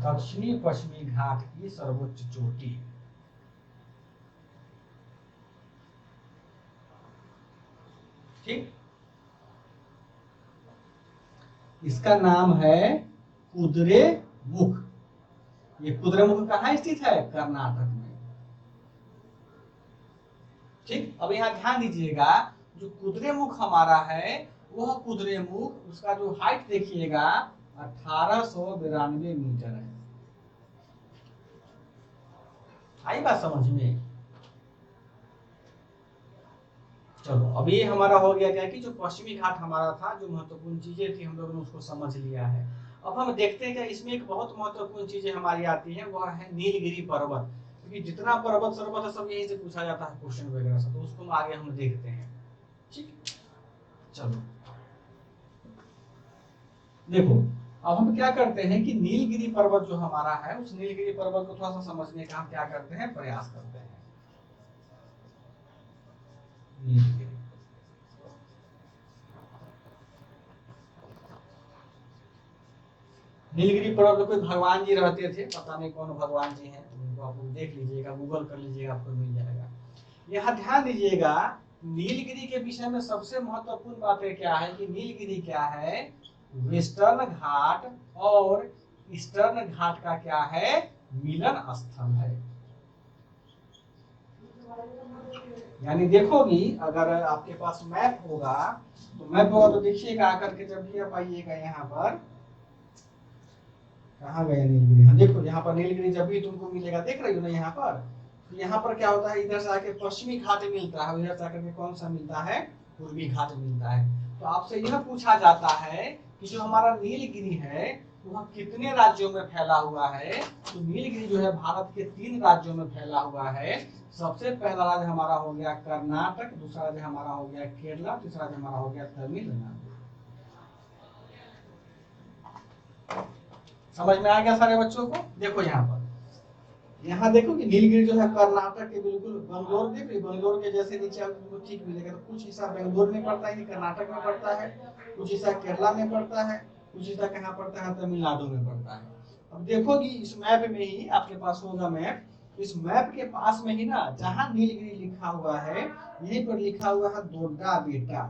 दक्षिणी पश्चिमी घाट की सर्वोच्च चोटी, ठीक, इसका नाम है कुद्रेमुख। ये कुद्रेमुख कहाँ स्थित है? कर्नाटक में। ठीक, अब यहाँ ध्यान दीजिएगा, जो कुद्रेमुख हमारा है वह कुद्रेमुख, उसका जो हाइट देखिएगा 1892 मीटर है। आई बात समझ में? चलो, अब ये हमारा हो गया क्या कि जो पश्चिमी घाट हमारा था, जो महत्वपूर्ण चीजें थी हम लोगों ने उसको समझ लिया है। अब हम देखते हैं कि इसमें एक बहुत महत्वपूर्ण चीजें हमारी आती है, वह है नीलगिरी पर्वत। क्योंकि जितना पर्वत सर्वत है सब यहीं से पूछा जाता है क्वेश्चन वगैरह से, तो उसको आगे हम देखते हैं। ठीक, चलो देखो, अब हम क्या करते हैं कि नीलगिरी पर्वत जो हमारा है, उस नीलगिरी पर्वत को थोड़ा सा समझने का हम क्या करते हैं? प्रयास करते हैं। नीलगिरी, नीलगिरी पर्वत में कोई भगवान जी रहते थे, पता नहीं कौन भगवान जी हैं, उनको आप देख लीजिएगा, गूगल कर लीजिएगा, आपको मिल जाएगा। यहाँ ध्यान दीजिएगा, नीलगिरी के विषय में सबसे महत्वपूर्ण बातें क्या है कि नीलगिरी क्या है? वेस्टर्न घाट और ईस्टर्न घाट का क्या है? मिलन स्थल है। यानी देखोगी, अगर आपके पास मैप होगा तो मैप होगा तो देखिएगा आकर के, जब भी आप आइएगा यहाँ पर, कहाँ गया नीलगिरी? हाँ देखो, यहाँ पर नीलगिरी जब भी तुमको मिलेगा, देख रही हो ना यहाँ पर, तो यहाँ पर क्या होता है? इधर से आके पश्चिमी घाट मिलता है, इधर से आकर के कौन सा मिलता है? पूर्वी घाट मिलता है। तो आपसे यह पूछा जाता है कि जो हमारा नीलगिरी है वह कितने राज्यों में फैला हुआ है? तो नीलगिरी जो है भारत के 3 राज्यों में फैला हुआ है। सबसे पहला राज्य हमारा हो गया कर्नाटक, दूसरा राज्य हमारा हो गया केरला, तीसरा राज्य हमारा हो गया तमिलनाडु। समझ में आ गया सारे बच्चों को? देखो यहाँ पर, यहाँ देखो कि नीलगिरी जो है कर्नाटक के बिल्कुल बेंगलोर, देख रही, बेंगलोर के जैसे नीचे आपको ठीक मिलेगा। तो कुछ हिस्सा बेंगलोर में पड़ता है, कर्नाटक में पड़ता है, कुछ हिस्सा केरला में पड़ता है, कुछ हिस्सा कहाँ पड़ता है? तमिलनाडु में पड़ता है। अब देखो कि इस मैप में ही आपके पास होगा मैप, इस मैप के पास में ही ना जहाँ नीलगिरी लिखा हुआ है, यहीं पर लिखा हुआ है दोड्डा बेटा।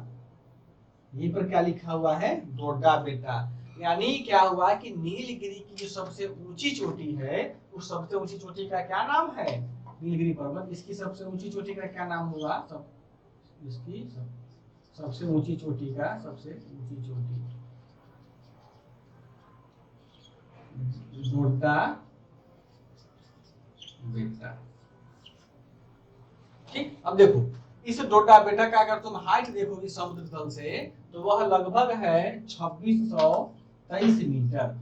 यहीं पर क्या लिखा हुआ है? दोड्डा बेटा। यानी क्या हुआ कि नीलगिरी की जो सबसे ऊंची चोटी है, उस सबसे ऊंची चोटी का क्या नाम है? नीलगिरी पर्वत। इसकी सबसे ऊंची चोटी का क्या नाम होगा? इसकी सबसे ऊंची चोटी का, सबसे ऊंची चोटी दोड्डा बेटा। ठीक, अब देखो इस डोडा बेटा का अगर तुम हाइट देखोगी समुद्र तल से, तो वह लगभग है 2623 मीटर।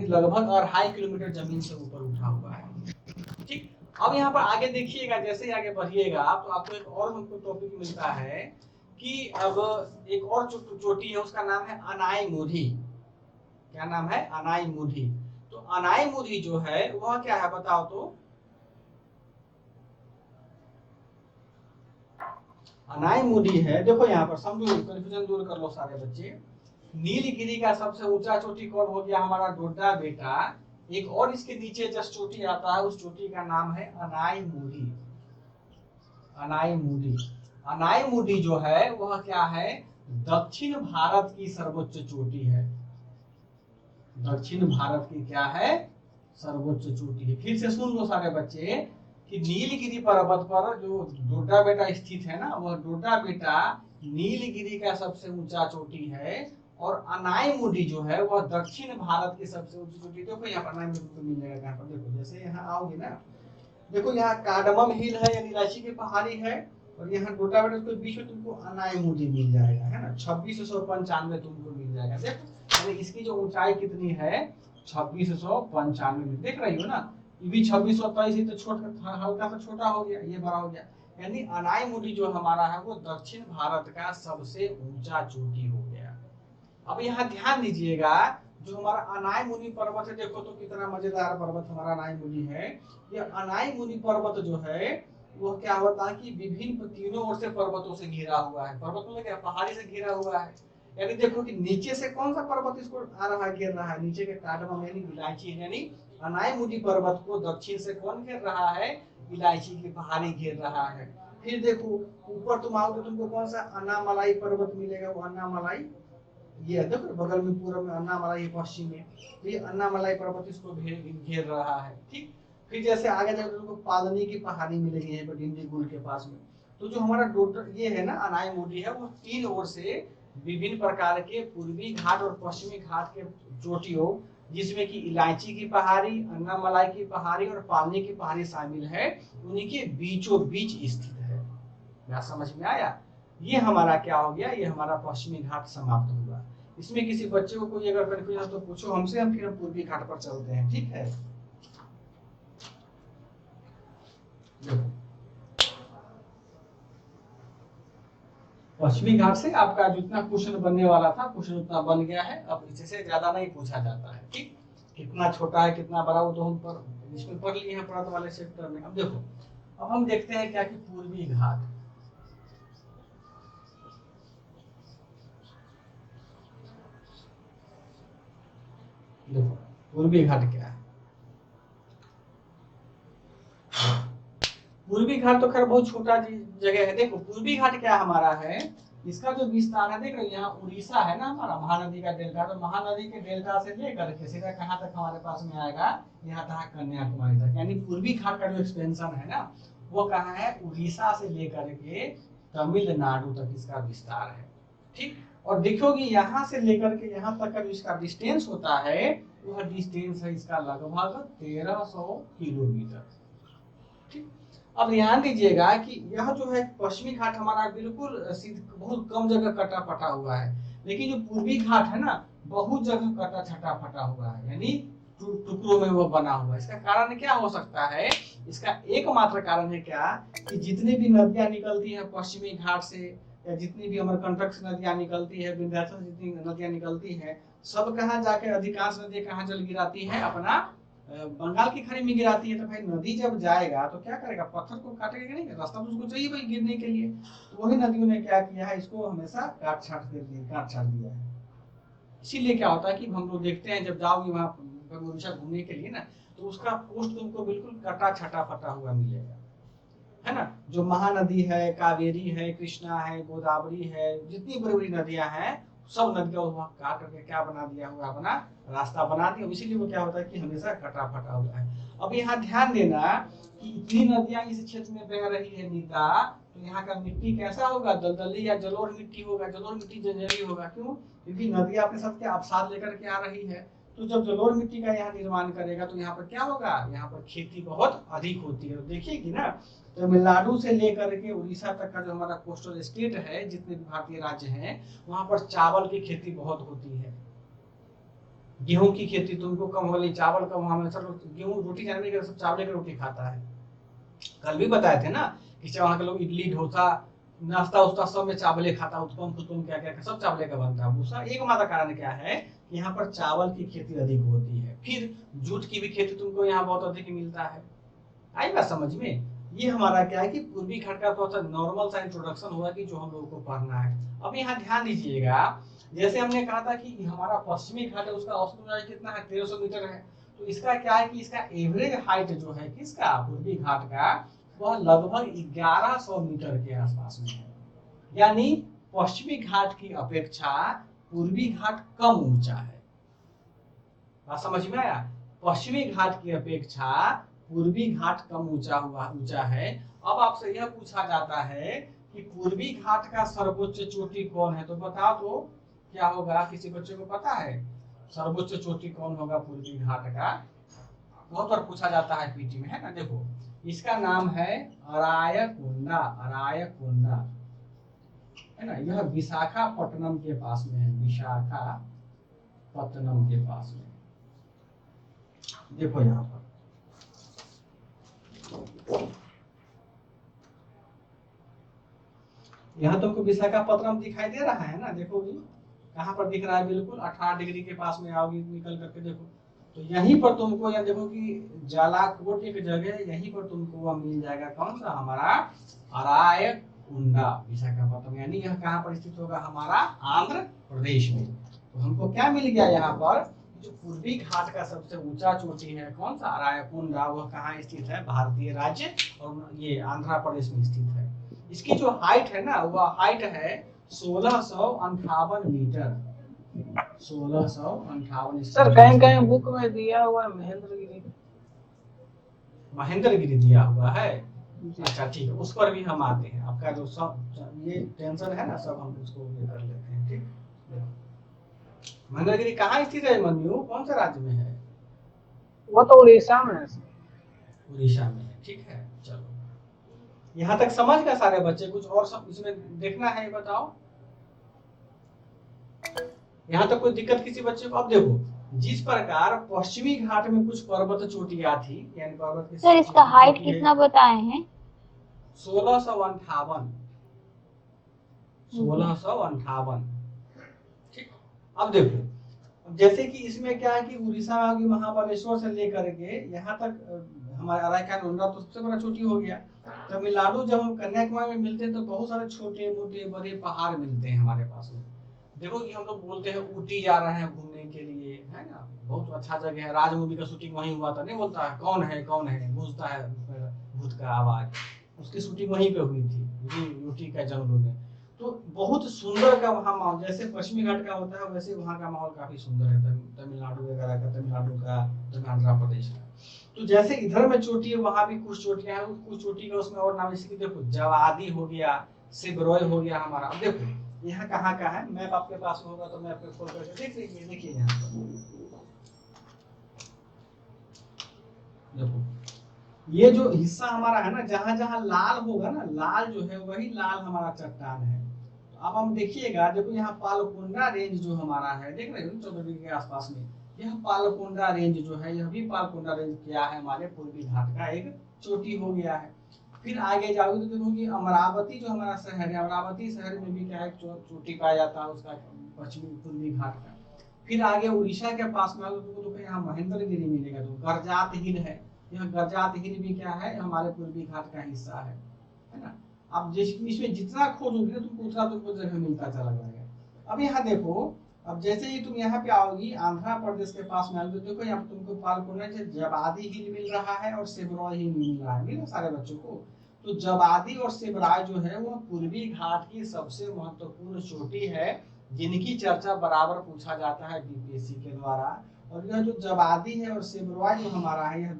यानी लगभग 2.5 किलोमीटर जमीन से ऊपर उठा हुआ है। ठीक, अब यहाँ पर आगे देखिएगा, जैसे ही आगे बढ़िएगा तो आपको एक और हमको टॉपिक मिलता है कि अब एक और चोटी है, उसका नाम है अनाईमुदी। क्या नाम है? अनाईमुदी। तो अनाईमुदी जो है वह क्या है बताओ तो? अनाईमुदी है, देखो यहाँ पर समझो, कंफ्यूजन दूर कर लो सारे बच्चे। नीलगिरी का सबसे ऊंचा चोटी कौन हो गया? हमारा डोडा बेटा। एक और इसके नीचे जस्ट चोटी आता है, उस चोटी का नाम है अनाईमुदी। अनाईमुदी, अनाईमुदी जो है वह क्या है? दक्षिण भारत की सर्वोच्च चोटी है। दक्षिण भारत की क्या है? सर्वोच्च चोटी है। फिर से सुन लो सारे बच्चे कि नीलगिरी पर्वत पर जो डोडा बेटा स्थित है ना, वह डोडा बेटा नीलगिरी का सबसे ऊंचा चोटी है, और अनाईमुदी जो है वह दक्षिण भारत की सबसे ऊंची चोटी। देखो यहाँ पर अनाईमुदी को मिल जाएगा यहाँ पर। देखो जैसे यहाँ आओगे ना, देखो यहाँ कार्डमम हिल है यानी इलायची की पहाड़ी है, और यहाँ डोडा बेटा के बीच में तुमको अनाईमुदी मिल जाएगा, है ना। 2695 तुमको मिल जाएगा। देखो यानी इसकी जो ऊंचाई कितनी है? 2695। देख रही हो ना, ये भी 2623 ही तो छोटा, हल्का सा छोटा हो गया, ये बड़ा हो गया। यानी अनाईमुदी जो हमारा है वो दक्षिण भारत का सबसे ऊंचा चोटी हो गया। अब यहाँ ध्यान दीजिएगा, जो हमारा अनाईमुदी पर्वत है, देखो तो कितना मजेदार पर्वत हमारा अनाईमुदी है। ये अनाईमुदी पर्वत जो है वो क्या होता है कि विभिन्न तीनों ओर से पर्वतों से घिरा हुआ है। पर्वत मतलब क्या? पहाड़ी से घिरा हुआ है। यानी देखो कि नीचे से कौन सा पर्वत इसको आ रहा है, घेर रहा है? नीचे के कार्डमम यानी इलायची, यानी अनाईमुदी पर्वत को दक्षिण से कौन घेर रहा है? इलायची की पहाड़ी घेर रहा है। फिर देखो ऊपर तुम आओ तो तुमको कौन सा? अन्नामलाई पर्वत मिलेगा। वो अन्नामलाई, ये देखो बगल में पूर्व में अन्नामलाई, पश्चिम में, तो ये अन्नामलाई पर्वत इसको घेर रहा है। ठीक, फिर जैसे आगे जाकर तुमको पालनी की पहाड़ी मिलेगी यहाँ पर डिंडीगुल के पास में। तो जो हमारा टोटल ये है ना अनाईमुदी है, वो तीन ओर से विभिन्न प्रकार के पूर्वी घाट और पश्चिमी घाट के चोटियों, जिसमें कि इलायची की पहाड़ी, अन्नामलाई की पहाड़ी और पालनी की पहाड़ी शामिल है, उन्हीं के बीचों बीच स्थित है। क्या समझ में आया? ये हमारा क्या हो गया? ये हमारा पश्चिमी घाट समाप्त हुआ। इसमें किसी बच्चे को कोई अगर कंफ्यूजन तो पूछो हमसे, हम फिर हम पूर्वी घाट पर चलते हैं। ठीक है, देखो पश्चिमी घाट से आपका जितना क्वेश्चन बनने वाला था क्वेश्चन उतना बन गया है। अब इससे ज्यादा नहीं पूछा जाता है। ठीक, कितना छोटा है कितना बड़ा वो तो हम पर इसमें पढ़ लिए हैं पर्वत वाले सेक्टर में। अब देखो, अब हम देखते हैं क्या कि पूर्वी घाट। देखो पूर्वी घाट क्या है? पूर्वी घाट तो खैर बहुत छोटा जगह है। देखो पूर्वी घाट क्या हमारा है, इसका जो विस्तार है, देख रहे हो यहाँ उड़ीसा है ना हमारा, महानदी का डेल्टा, तो महानदी के डेल्टा से लेकर के सीधा कहाँ तक हमारे पास में आएगा? यहाँ तक कन्याकुमारी तक। यानी पूर्वी घाट का जो एक्सपेंशन है ना, वो कहाँ है? उड़ीसा से लेकर के तमिलनाडु तक इसका विस्तार है। ठीक, और देखोगे यहाँ से लेकर के यहाँ तक का जो इसका डिस्टेंस होता है, वह डिस्टेंस है इसका लगभग 1300 किलोमीटर। ठीक, अब ध्यान दीजिएगा कि यह जो है पश्चिमी घाट हमारा बिल्कुल बहुत कम जगह कटा फटा हुआ है, लेकिन जो पूर्वी घाट है ना बहुत जगह कटा छटा फटा हुआ है, यानी टुकड़ों में वो बना हुआ है। इसका कारण क्या हो सकता है? इसका एकमात्र कारण है क्या कि जितनी भी नदियां निकलती हैं पश्चिमी घाट से, या जितनी भी अमरकंटक से नदियां निकलती है, विंध्याचल से जितनी नदियां निकलती हैं, सब कहाँ जाके अधिकांश नदियां कहाँ जल गिराती है? अपना बंगाल की खाड़ी में गिराती है। तो भाई नदी जब जाएगा तो क्या करेगा? पत्थर को काटेगा नहीं, रास्ता तो उसको चाहिए भाई गिरने के लिए। तो वही नदियों ने क्या किया है? इसको हमेशा काट छाट दिया है। इसीलिए क्या होता है कि हम लोग देखते हैं जब जाओगे वहां उड़ीसा घूमने के लिए ना, तो उसका कोस्ट तुमको बिल्कुल कटा छटा फटा हुआ मिलेगा, है ना। जो महानदी है, कावेरी है, कृष्णा है, गोदावरी है, जितनी बड़ी बड़ी नदियां हैं, सब नदियों को काट करके क्या बना दिया हुआ? अपना रास्ता बना दिया। इसीलिए वो क्या होता है कि हमेशा कटा फटा हुआ है। अब यहाँ ध्यान देना कि इतनी नदियां इस क्षेत्र में बह रही है नीता, तो यहाँ का मिट्टी कैसा होगा? दलदली या जलोढ़ मिट्टी होगा। जलोढ़ मिट्टी जंजरी होगा, क्यों? क्योंकि नदियां अपने साथ क्या अवसाद लेकर के आ रही है। तो जब जलोढ़ मिट्टी का यहाँ निर्माण करेगा तो यहाँ पर क्या होगा? यहाँ पर खेती बहुत अधिक होती है। देखिए कि ना तमिलनाडु से लेकर के उड़ीसा तक का जो हमारा कोस्टल स्टेट है, जितने भी भारतीय राज्य हैं, वहां पर चावल की खेती बहुत होती है। गेहूं की खेती तुमको कम हो गई, चावल कम, हमेशा लोग गेहूं रोटी खाने के सब चावल की रोटी खाता है। कल भी बताए थे ना कि वहाँ के लोग इडली डोसा नाश्ता उस्ता सब में चावले खाता, उत्पम फुतपम क्या क्या सब चावले का बनता है। दूसरा एक मात्र कारण क्या है कि यहाँ पर चावल की खेती अधिक होती है। फिर जूट की भी खेती तुमको यहाँ बहुत अधिक मिलता है। आई बात समझ में? ये हमारा क्या है कि पूर्वी घाट का थोड़ा सा नॉर्मल सा इंट्रोडक्शन हुआ कि जो हम लोगों को पढ़ना है। अब यहाँ ध्यान दीजिएगा, जैसे हमने कहा था कि हमारा पश्चिमी घाट है उसका औसत ऊंचाई कितना है, 1300 मीटर है। तो इसका क्या है कि इसका एवरेज हाइट जो है किसका, पूर्वी घाट का, वह लगभग 1100 मीटर के आसपास में है। यानी पश्चिमी घाट की अपेक्षा पूर्वी घाट कम ऊंचा है। बात समझ में आया? पश्चिमी घाट की अपेक्षा पूर्वी घाट कम ऊंचा है। अब आपसे यह पूछा जाता है कि पूर्वी घाट का सर्वोच्च चोटी कौन है, तो बताओ तो क्या होगा? किसी बच्चे को पता है सर्वोच्च चोटी कौन होगा पूर्वी घाट का? बहुत बार पूछा जाता है पीटी में, है ना। देखो इसका नाम है अरायकुंडा, अरायकुंडा, है ना। यह विशाखापट्टनम के पास में है, विशाखापट्टनम के पास में। देखो यहाँ पर यहाँ तुमको विशाखापट्टनम दिखाई दे रहा है ना, देखो भी कहाँ पर दिख रहा है, बिल्कुल 18 डिग्री के पास में आओगी निकल करके। देखो तो यहीं पर तुमको, या देखो कि जालाकोट एक जगह, यहीं पर तुमको वह मिल जाएगा, कौन सा, हमारा अरायकुंडा विशाखापट्टनम। यानी यह कहाँ पर स्थित होगा, हमारा आंध्र प्रदेश में। तो हमको क्या मिल गया यहाँ पर, जो पूर्वी घाट का सबसे ऊंचा चोटी है कौन सा, अरायकुंडा, वह कहाँ स्थित है, भारतीय राज्य और ये आंध्र प्रदेश में स्थित है। इसकी जो हाइट है ना, वह हाइट है 1658 मीटर, 1658। सर कहीं कहीं बुक में दिया हुआ है महेंद्रगिरी, महेंद्रगिरी दिया हुआ है। अच्छा ठीक है, उस पर भी हम आते हैं। आपका जो सब ये टेंशन है ना, सब हम उसको ये कर लेते हैं, ठीक। महेंद्रगिरी कहाँ स्थित है मन्यू, कौन से राज्य में है? वो तो उड़ीसा में है सर। उड़ीसा में है, ठीक है। चलो यहाँ तक समझ गए सारे बच्चे? कुछ और सब इसमें देखना है, ये बताओ। यहाँ तक कोई दिक्कत किसी बच्चे को? अब देखो, जिस प्रकार पश्चिमी घाट में कुछ पर्वत चोटियां थी, यानी पर्वत की सर इसका हाइट कितना बताए हैं? 1658, 1658, ठीक। अब देखो, जैसे कि इसमें क्या है कि उड़ीसा में महाबलेश्वर से लेकर के यहाँ तक हमारे अरायकुंडा तो सबसे बड़ा चोटी हो गया। तमिलनाडु जब हम कन्याकुमारी में मिलते हैं तो बहुत सारे छोटे मोटे बड़े पहाड़ मिलते हैं हमारे पास में। देखो कि हम लोग बोलते हैं ऊटी जा रहे हैं घूमने के लिए, है ना, बहुत अच्छा जगह है। राज मूवी का शूटिंग वहीं हुआ था, नहीं बोलता है कौन है कौन है, गूंजता है भूत का आवाज, उसकी शूटिंग वहीं पे हुई थी, ऊटी का जंगलों में। तो बहुत सुंदर का वहाँ माहौल, जैसे पश्चिमी घाट का होता है वैसे वहाँ का माहौल काफी सुंदर है, तमिलनाडु वगैरह का, तमिलनाडु का, आंध्र प्रदेश का। तो जैसे इधर में चोटी है, वहाँ भी कुछ चोटियां हैं, कुछ चोटी का उसमें और नाम, जैसे देखो जवादी हो गया, सिबरोय हो गया हमारा। अब देखो यहाँ कहाँ का है, मैप आपके पास में होगा तो मैप पे खोल करके देख लीजिए। देखिए यहाँ पर देखो, ये जो हिस्सा हमारा है ना, जहां जहां लाल होगा ना, लाल जो है वही लाल हमारा चट्टान है। तो अब हम देखिएगा, देखो यहाँ पालकोंडा रेंज जो हमारा है, देख रहे हो 14 डिग्री के आसपास में, यह पालकोंडा रेंज जो है, यह भी पालकोंडा रेंज क्या है, हमारे पूर्वी घाट का एक चोटी हो गया है। फिर आगे जाओगे तो देखो कि अमरावती जो हमारा शहर है, अमरावती शहर में भी क्या एक चोटी पाया जाता है उसका, पश्चिमी पूर्वी घाट का। फिर आगे उड़ीसा के पास में आओगे तो यहाँ महेंद्रगिरी मिलेगा, जो गरजात हिल है, यह गरजात हिल भी क्या है, हमारे पूर्वी घाट का हिस्सा है ना। अब इसमें जितना खोजोगे ना तुमको उतना तुमको जगह मिलता चला जाएगा। अब यहाँ देखो, अब जैसे ही तुम यहाँ पे आओगी आंध्र प्रदेश के पास में आओगे, देखो यहाँ तुमको पालकोना जबादी हिल मिल रहा है और सिबराय हिल मिल रहा है, मिला सारे बच्चों को। तो जबादी और सिबराय जो है वो पूर्वी घाट की सबसे महत्वपूर्ण चोटी है, जिनकी चर्चा बराबर पूछा जाता है बीपीएससी के द्वारा। और यह जो जबादी है और सिबराय जो हमारा है, यह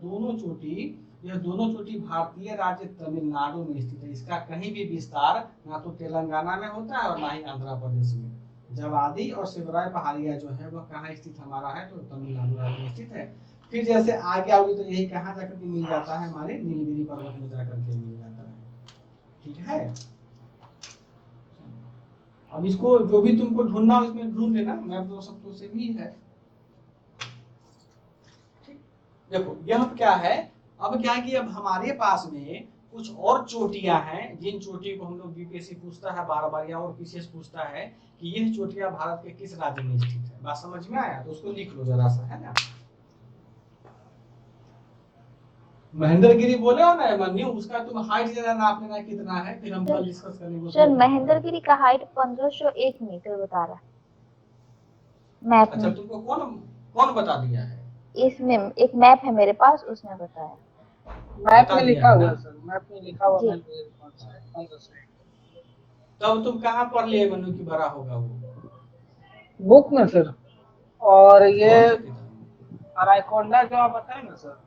दोनों चोटी भारतीय राज्य तमिलनाडु में स्थित है। इसका कहीं भी विस्तार ना तो तेलंगाना में होता है और ना ही आंध्र प्रदेश में। जवादी और सिबराय पहाड़िया जो है वह कहाँ स्थित हमारा है, तो तमिलनाडु राज्य में स्थित है। फिर जैसे आगे आओगे तो यही कहाँ जाकर के मिल जाता है, हमारे नीलगिरी पर्वत में जाकर के मिल जाता है, ठीक है। अब इसको जो भी तुमको ढूंढना हो इसमें ढूंढ लेना, मैप तो सब तो सेम ही है। देखो यह क्या है, अब क्या है कि अब हमारे पास में कुछ और चोटियां हैं, जिन चोटी को हम लोग बीपीएससी पूछता है बार बार, या और पीसीएस पूछता है कि यह चोटियां भारत के किस राज्य में स्थित है। बात समझ में आया? तो उसको लिख लो जरा सा, है ना। महेंद्रगिरी बोले हो ना मन्यू, उसका तुम हाइट जरा नाप लेना कितना है, फिर हम कल डिस्कस करेंगे। सर महेंद्रगिरी का हाइट 1501 मीटर बता रहा है मैप अच्छा में। तुमको कौन कौन बता दिया है? इसमें एक मैप है मेरे पास, उसमें बताया। मैप बता में दिया लिखा है हुआ ना? है सर, मैप में लिखा हुआ जी। है 1501। तब तुम कहाँ पढ़ लिए मनु की बड़ा होगा वो? बुक में सर। और ये कौन सा किताब? अराइकोंडा जो आप बताए ना सर,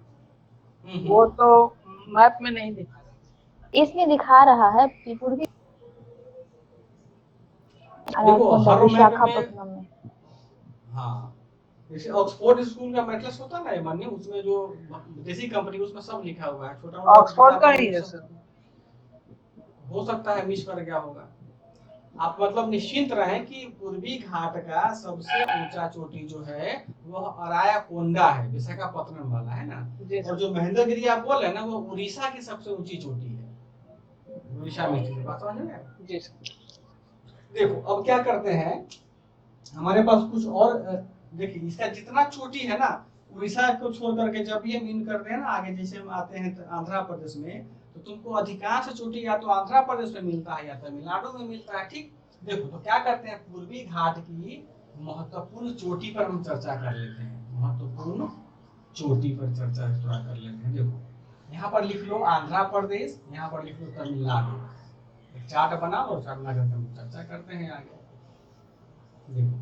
हम्म। वो तो मैप में नहीं दिखा रहा। इसमें दिखा रहा है कि पूर्वी देखो अराकोंडा हर मैप में, विशाखापट्टनम में। हाँ जैसे ऑक्सफोर्ड स्कूल का मेटलस होता है ना मन्यू, उसमें जो विदेशी कंपनी उसमें सब लिखा हुआ है, छोटा मोटा ऑक्सफोर्ड का किताब ही में है सब सर। हो सकता है मिस कर गया होगा। आप मतलब निश्चिंत रहें कि पूर्वी घाट का सबसे ऊंचा चोटी जो है वह अरायाकोंडा है, विशाखापट्टनम वाला, है ना। जी और सर। जो महेंद्रगिरी आप बोल रहे हैं ना, वो उड़ीसा की सबसे ऊंची चोटी है, उड़ीसा में स्थित है। बात समझ में? जी सर। देखो अब क्या करते हैं, हमारे पास कुछ और देखिए इसका जितना चोटी है ना, उड़ीसा को छोड़ करके जब ये मीन करते हैं ना आगे, जैसे हम आते हैं तो आंध्र प्रदेश में, तो तुमको अधिकांश चोटी या तो आंध्र प्रदेश में मिलता है या तमिलनाडु में मिलता है। ठीक, देखो तो क्या करते हैं, पूर्वी घाट की महत्वपूर्ण चोटी पर हम चर्चा कर लेते हैं, महत्वपूर्ण चोटी पर चर्चा थोड़ा कर लेते हैं। देखो यहाँ पर लिख लो आंध्र प्रदेश, यहाँ पर लिख लो तमिलनाडु, एक चार्ट बना लो, चार्ट बना करके हम चर्चा करते हैं आगे। देखो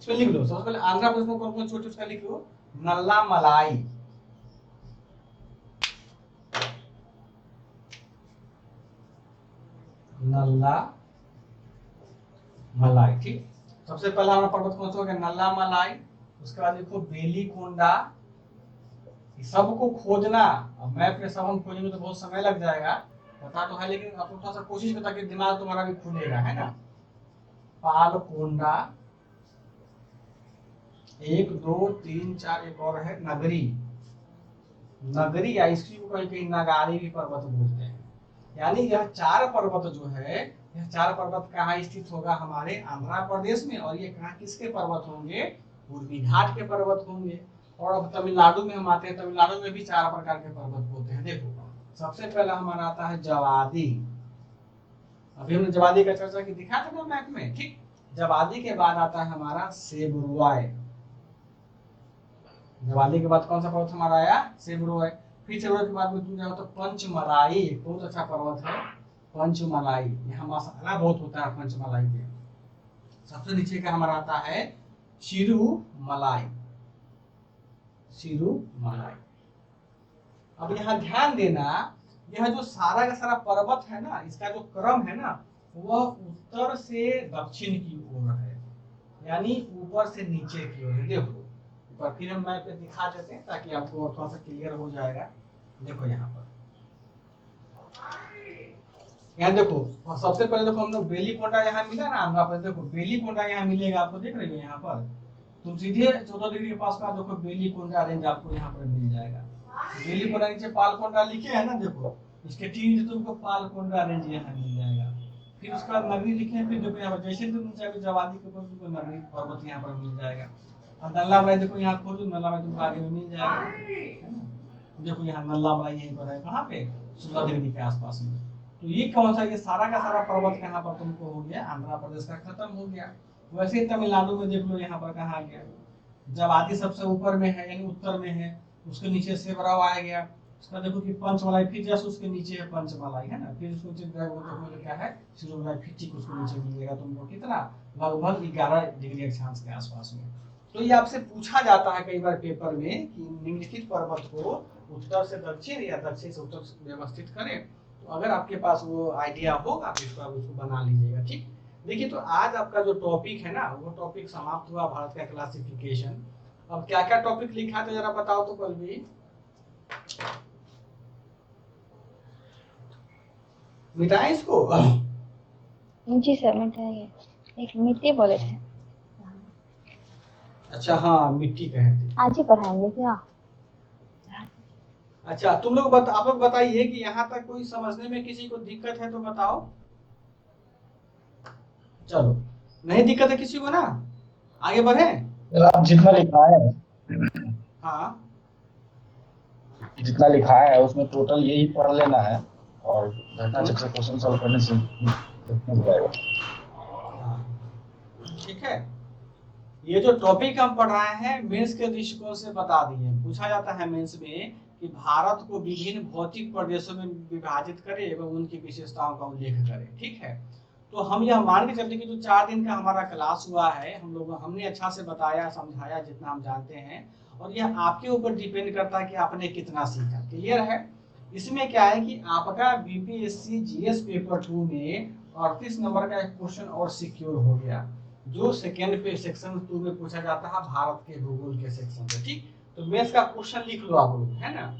इसमें लिख लो, सबसे पहले आंध्र प्रदेश में कौन कौन चोटी उसका लिख लो, नल्ला मलाई, नल्ला मलाई। ठीक, सबसे पहला हमारा पर्वत कौन सा हो गया, नल्ला मलाई। उसके बाद देखो बेली कोंडा, सबको खोजना, अब मैप में सब हम खोजेंगे तो बहुत समय लग जाएगा, पता तो है, लेकिन आप थोड़ा सा कोशिश करता कि दिमाग तुम्हारा भी खुलेगा, है ना। पालकोंडा, 1 2 3 4, एक और है नगरी, नगरी या इसकी को कहीं कहीं नगारी भी पर्वत बोलते हैं। यानी यह 4 पर्वत जो है, यह 4 पर्वत कहाँ स्थित होगा, हमारे आंध्र प्रदेश में। और ये कहाँ किसके पर्वत होंगे, पूर्वी घाट के पर्वत होंगे। और अब तमिलनाडु में हम आते हैं, तमिलनाडु में भी 4 प्रकार के पर्वत होते हैं। देखो सबसे पहला हमारा आता है जवादी, अभी हमने जवादी का चर्चा की, दिखा था ना मैप में। ठीक, जवादी के बाद आता है हमारा सेबुरुआय, जवादी के बाद कौन सा पर्वत हमारा आया, सेबुरुआय। फिर सेबुरुआय के बाद में तुम जाओ तो पंचमलाई, बहुत अच्छा पर्वत है पंचमलाई, यहाँ मसाला बहुत होता है पंचमलाई के। सबसे नीचे का हमारा आता है चिरुमलाई, चिरुमलाई। अब यहाँ ध्यान देना, यह जो सारा का सारा पर्वत है ना, इसका जो क्रम है ना, वह उत्तर से दक्षिण की ओर है, यानी ऊपर से नीचे की ओर है। देखो पर फिर हम मैप पे दिखा देते हैं ताकि आपको और थोड़ा सा क्लियर हो जाएगा। देखो यहाँ पर, यहाँ देखो, और सबसे पहले देखो हम लोग बेली कोंडा यहाँ मिला ना आंध्र प्रदेश, देखो बेली कोंडा यहाँ मिलेगा आपको, देख रहे हो यहाँ पर, तुम सीधे 14 डिग्री के पास का देखो बेली कोंडा रेंज आपको यहाँ पर मिल जाएगा। बेली कोंडा नीचे पालकोंडा लिखे है ना, देखो इसके ठीक तुमको पालकोंडा रेंज यहाँ मिल जाएगा। फिर उसके बाद नगरी लिखे हैं, फिर देखो यहाँ पर जैसे तुम नीचे जवादी के ऊपर तुमको नगरी पर्वत यहाँ पर मिल जाएगा। और नल्ला मलाई देखो यहाँ खोजो, नल्ला मलाई तुमको आगे में मिल जाएगा। देखो यहाँ नल्ला मलाई यहीं पर है, कहाँ पे, 16 डिग्री के आसपास में। तो ये कौन सा, ये सारा का सारा पर्वत कहाँ पर तुमको हो गया, आंध्र प्रदेश का खत्म हो गया। वैसे ही तमिलनाडु में देख लो यहाँ पर कहाँ आ गया, जवादी सबसे ऊपर में है यानी उत्तर में है, उसके नीचे सेबराव आ गया। उसका देखो कि पंचमलाई, फिर जैसे उसके नीचे है पंचमलाई, है ना, फिर उसको नीचे क्या है सिरोमलाई, फिर ठीक उसको नीचे मिलेगा तुमको कितना, लगभग 11 डिग्री अक्षांश के आसपास में। तो ये आपसे पूछा जाता है कई बार पेपर में कि निम्नलिखित पर्वत को उत्तर से दक्षिण या दक्षिण से उत्तर व्यवस्थित करें। तो अगर आपके पास वो आइडिया होगा तो इसको आप उसको बना लीजिएगा। ठीक, देखिए तो आज आपका जो टॉपिक है ना, वो टॉपिक समाप्त हुआ, भारत का क्लासिफिकेशन। अब क्या क्या टॉपिक लिखा था जरा बताओ तो कल भी, मिटाएं इसको। जी सर मिठाई, एक मिट्टी बोले थे। अच्छा हाँ मिट्टी कहे थे, आज ही पढ़ाएंगे क्या? अच्छा आप लोग बताइए कि यहाँ तक कोई समझने में किसी को दिक्कत है तो बताओ। चलो, नहीं दिक्कत है किसी को ना, आगे बढ़े। सर आप जितना लिखा है हाँ जितना लिखा है उसमें टोटल यही पढ़ लेना है और घटना चक्र से क्वेश्चन सॉल्व करने से हो जाएगा। हाँ, ठीक है। ये जो टॉपिक हम पढ़ रहे हैं मेंस के दृष्टिकोण से बता दिए। पूछा जाता है मेंस में कि भारत को विभिन्न भौतिक प्रदेशों में विभाजित करे एवं उनकी विशेषताओं का उल्लेख करे। ठीक है, तो हम यह मान के चलते कि जो 4 दिन का हमारा क्लास हुआ है हमने अच्छा से बताया समझाया जितना हम जानते हैं, और यह आपके ऊपर डिपेंड करता है कि आपने कितना सीखा। क्लियर है। इसमें क्या है कि आपका बीपीएससी जीएस पेपर 2 में 38 नंबर का एक क्वेश्चन और सिक्योर हो गया, जो सेकेंड पे सेक्शन 2 में पूछा जाता है भारत के भूगोल के सेक्शन से। ठीक, तो मैथ्स का क्वेश्चन लिख लो आप लोग, है ना,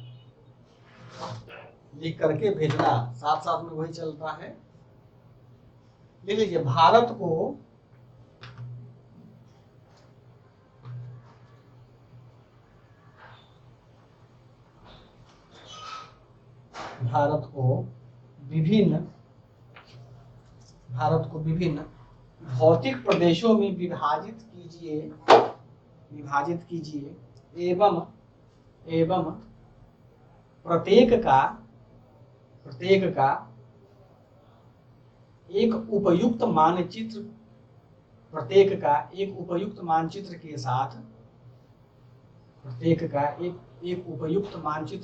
लिख करके भेजना, साथ साथ में वही चलता है। लिख लीजिए, भारत को विभिन्न भौतिक प्रदेशों में विभाजित कीजिए एवं प्रत्येक का एक उपयुक्त मानचित्र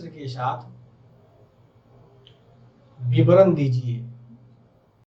के साथ विवरण दीजिए।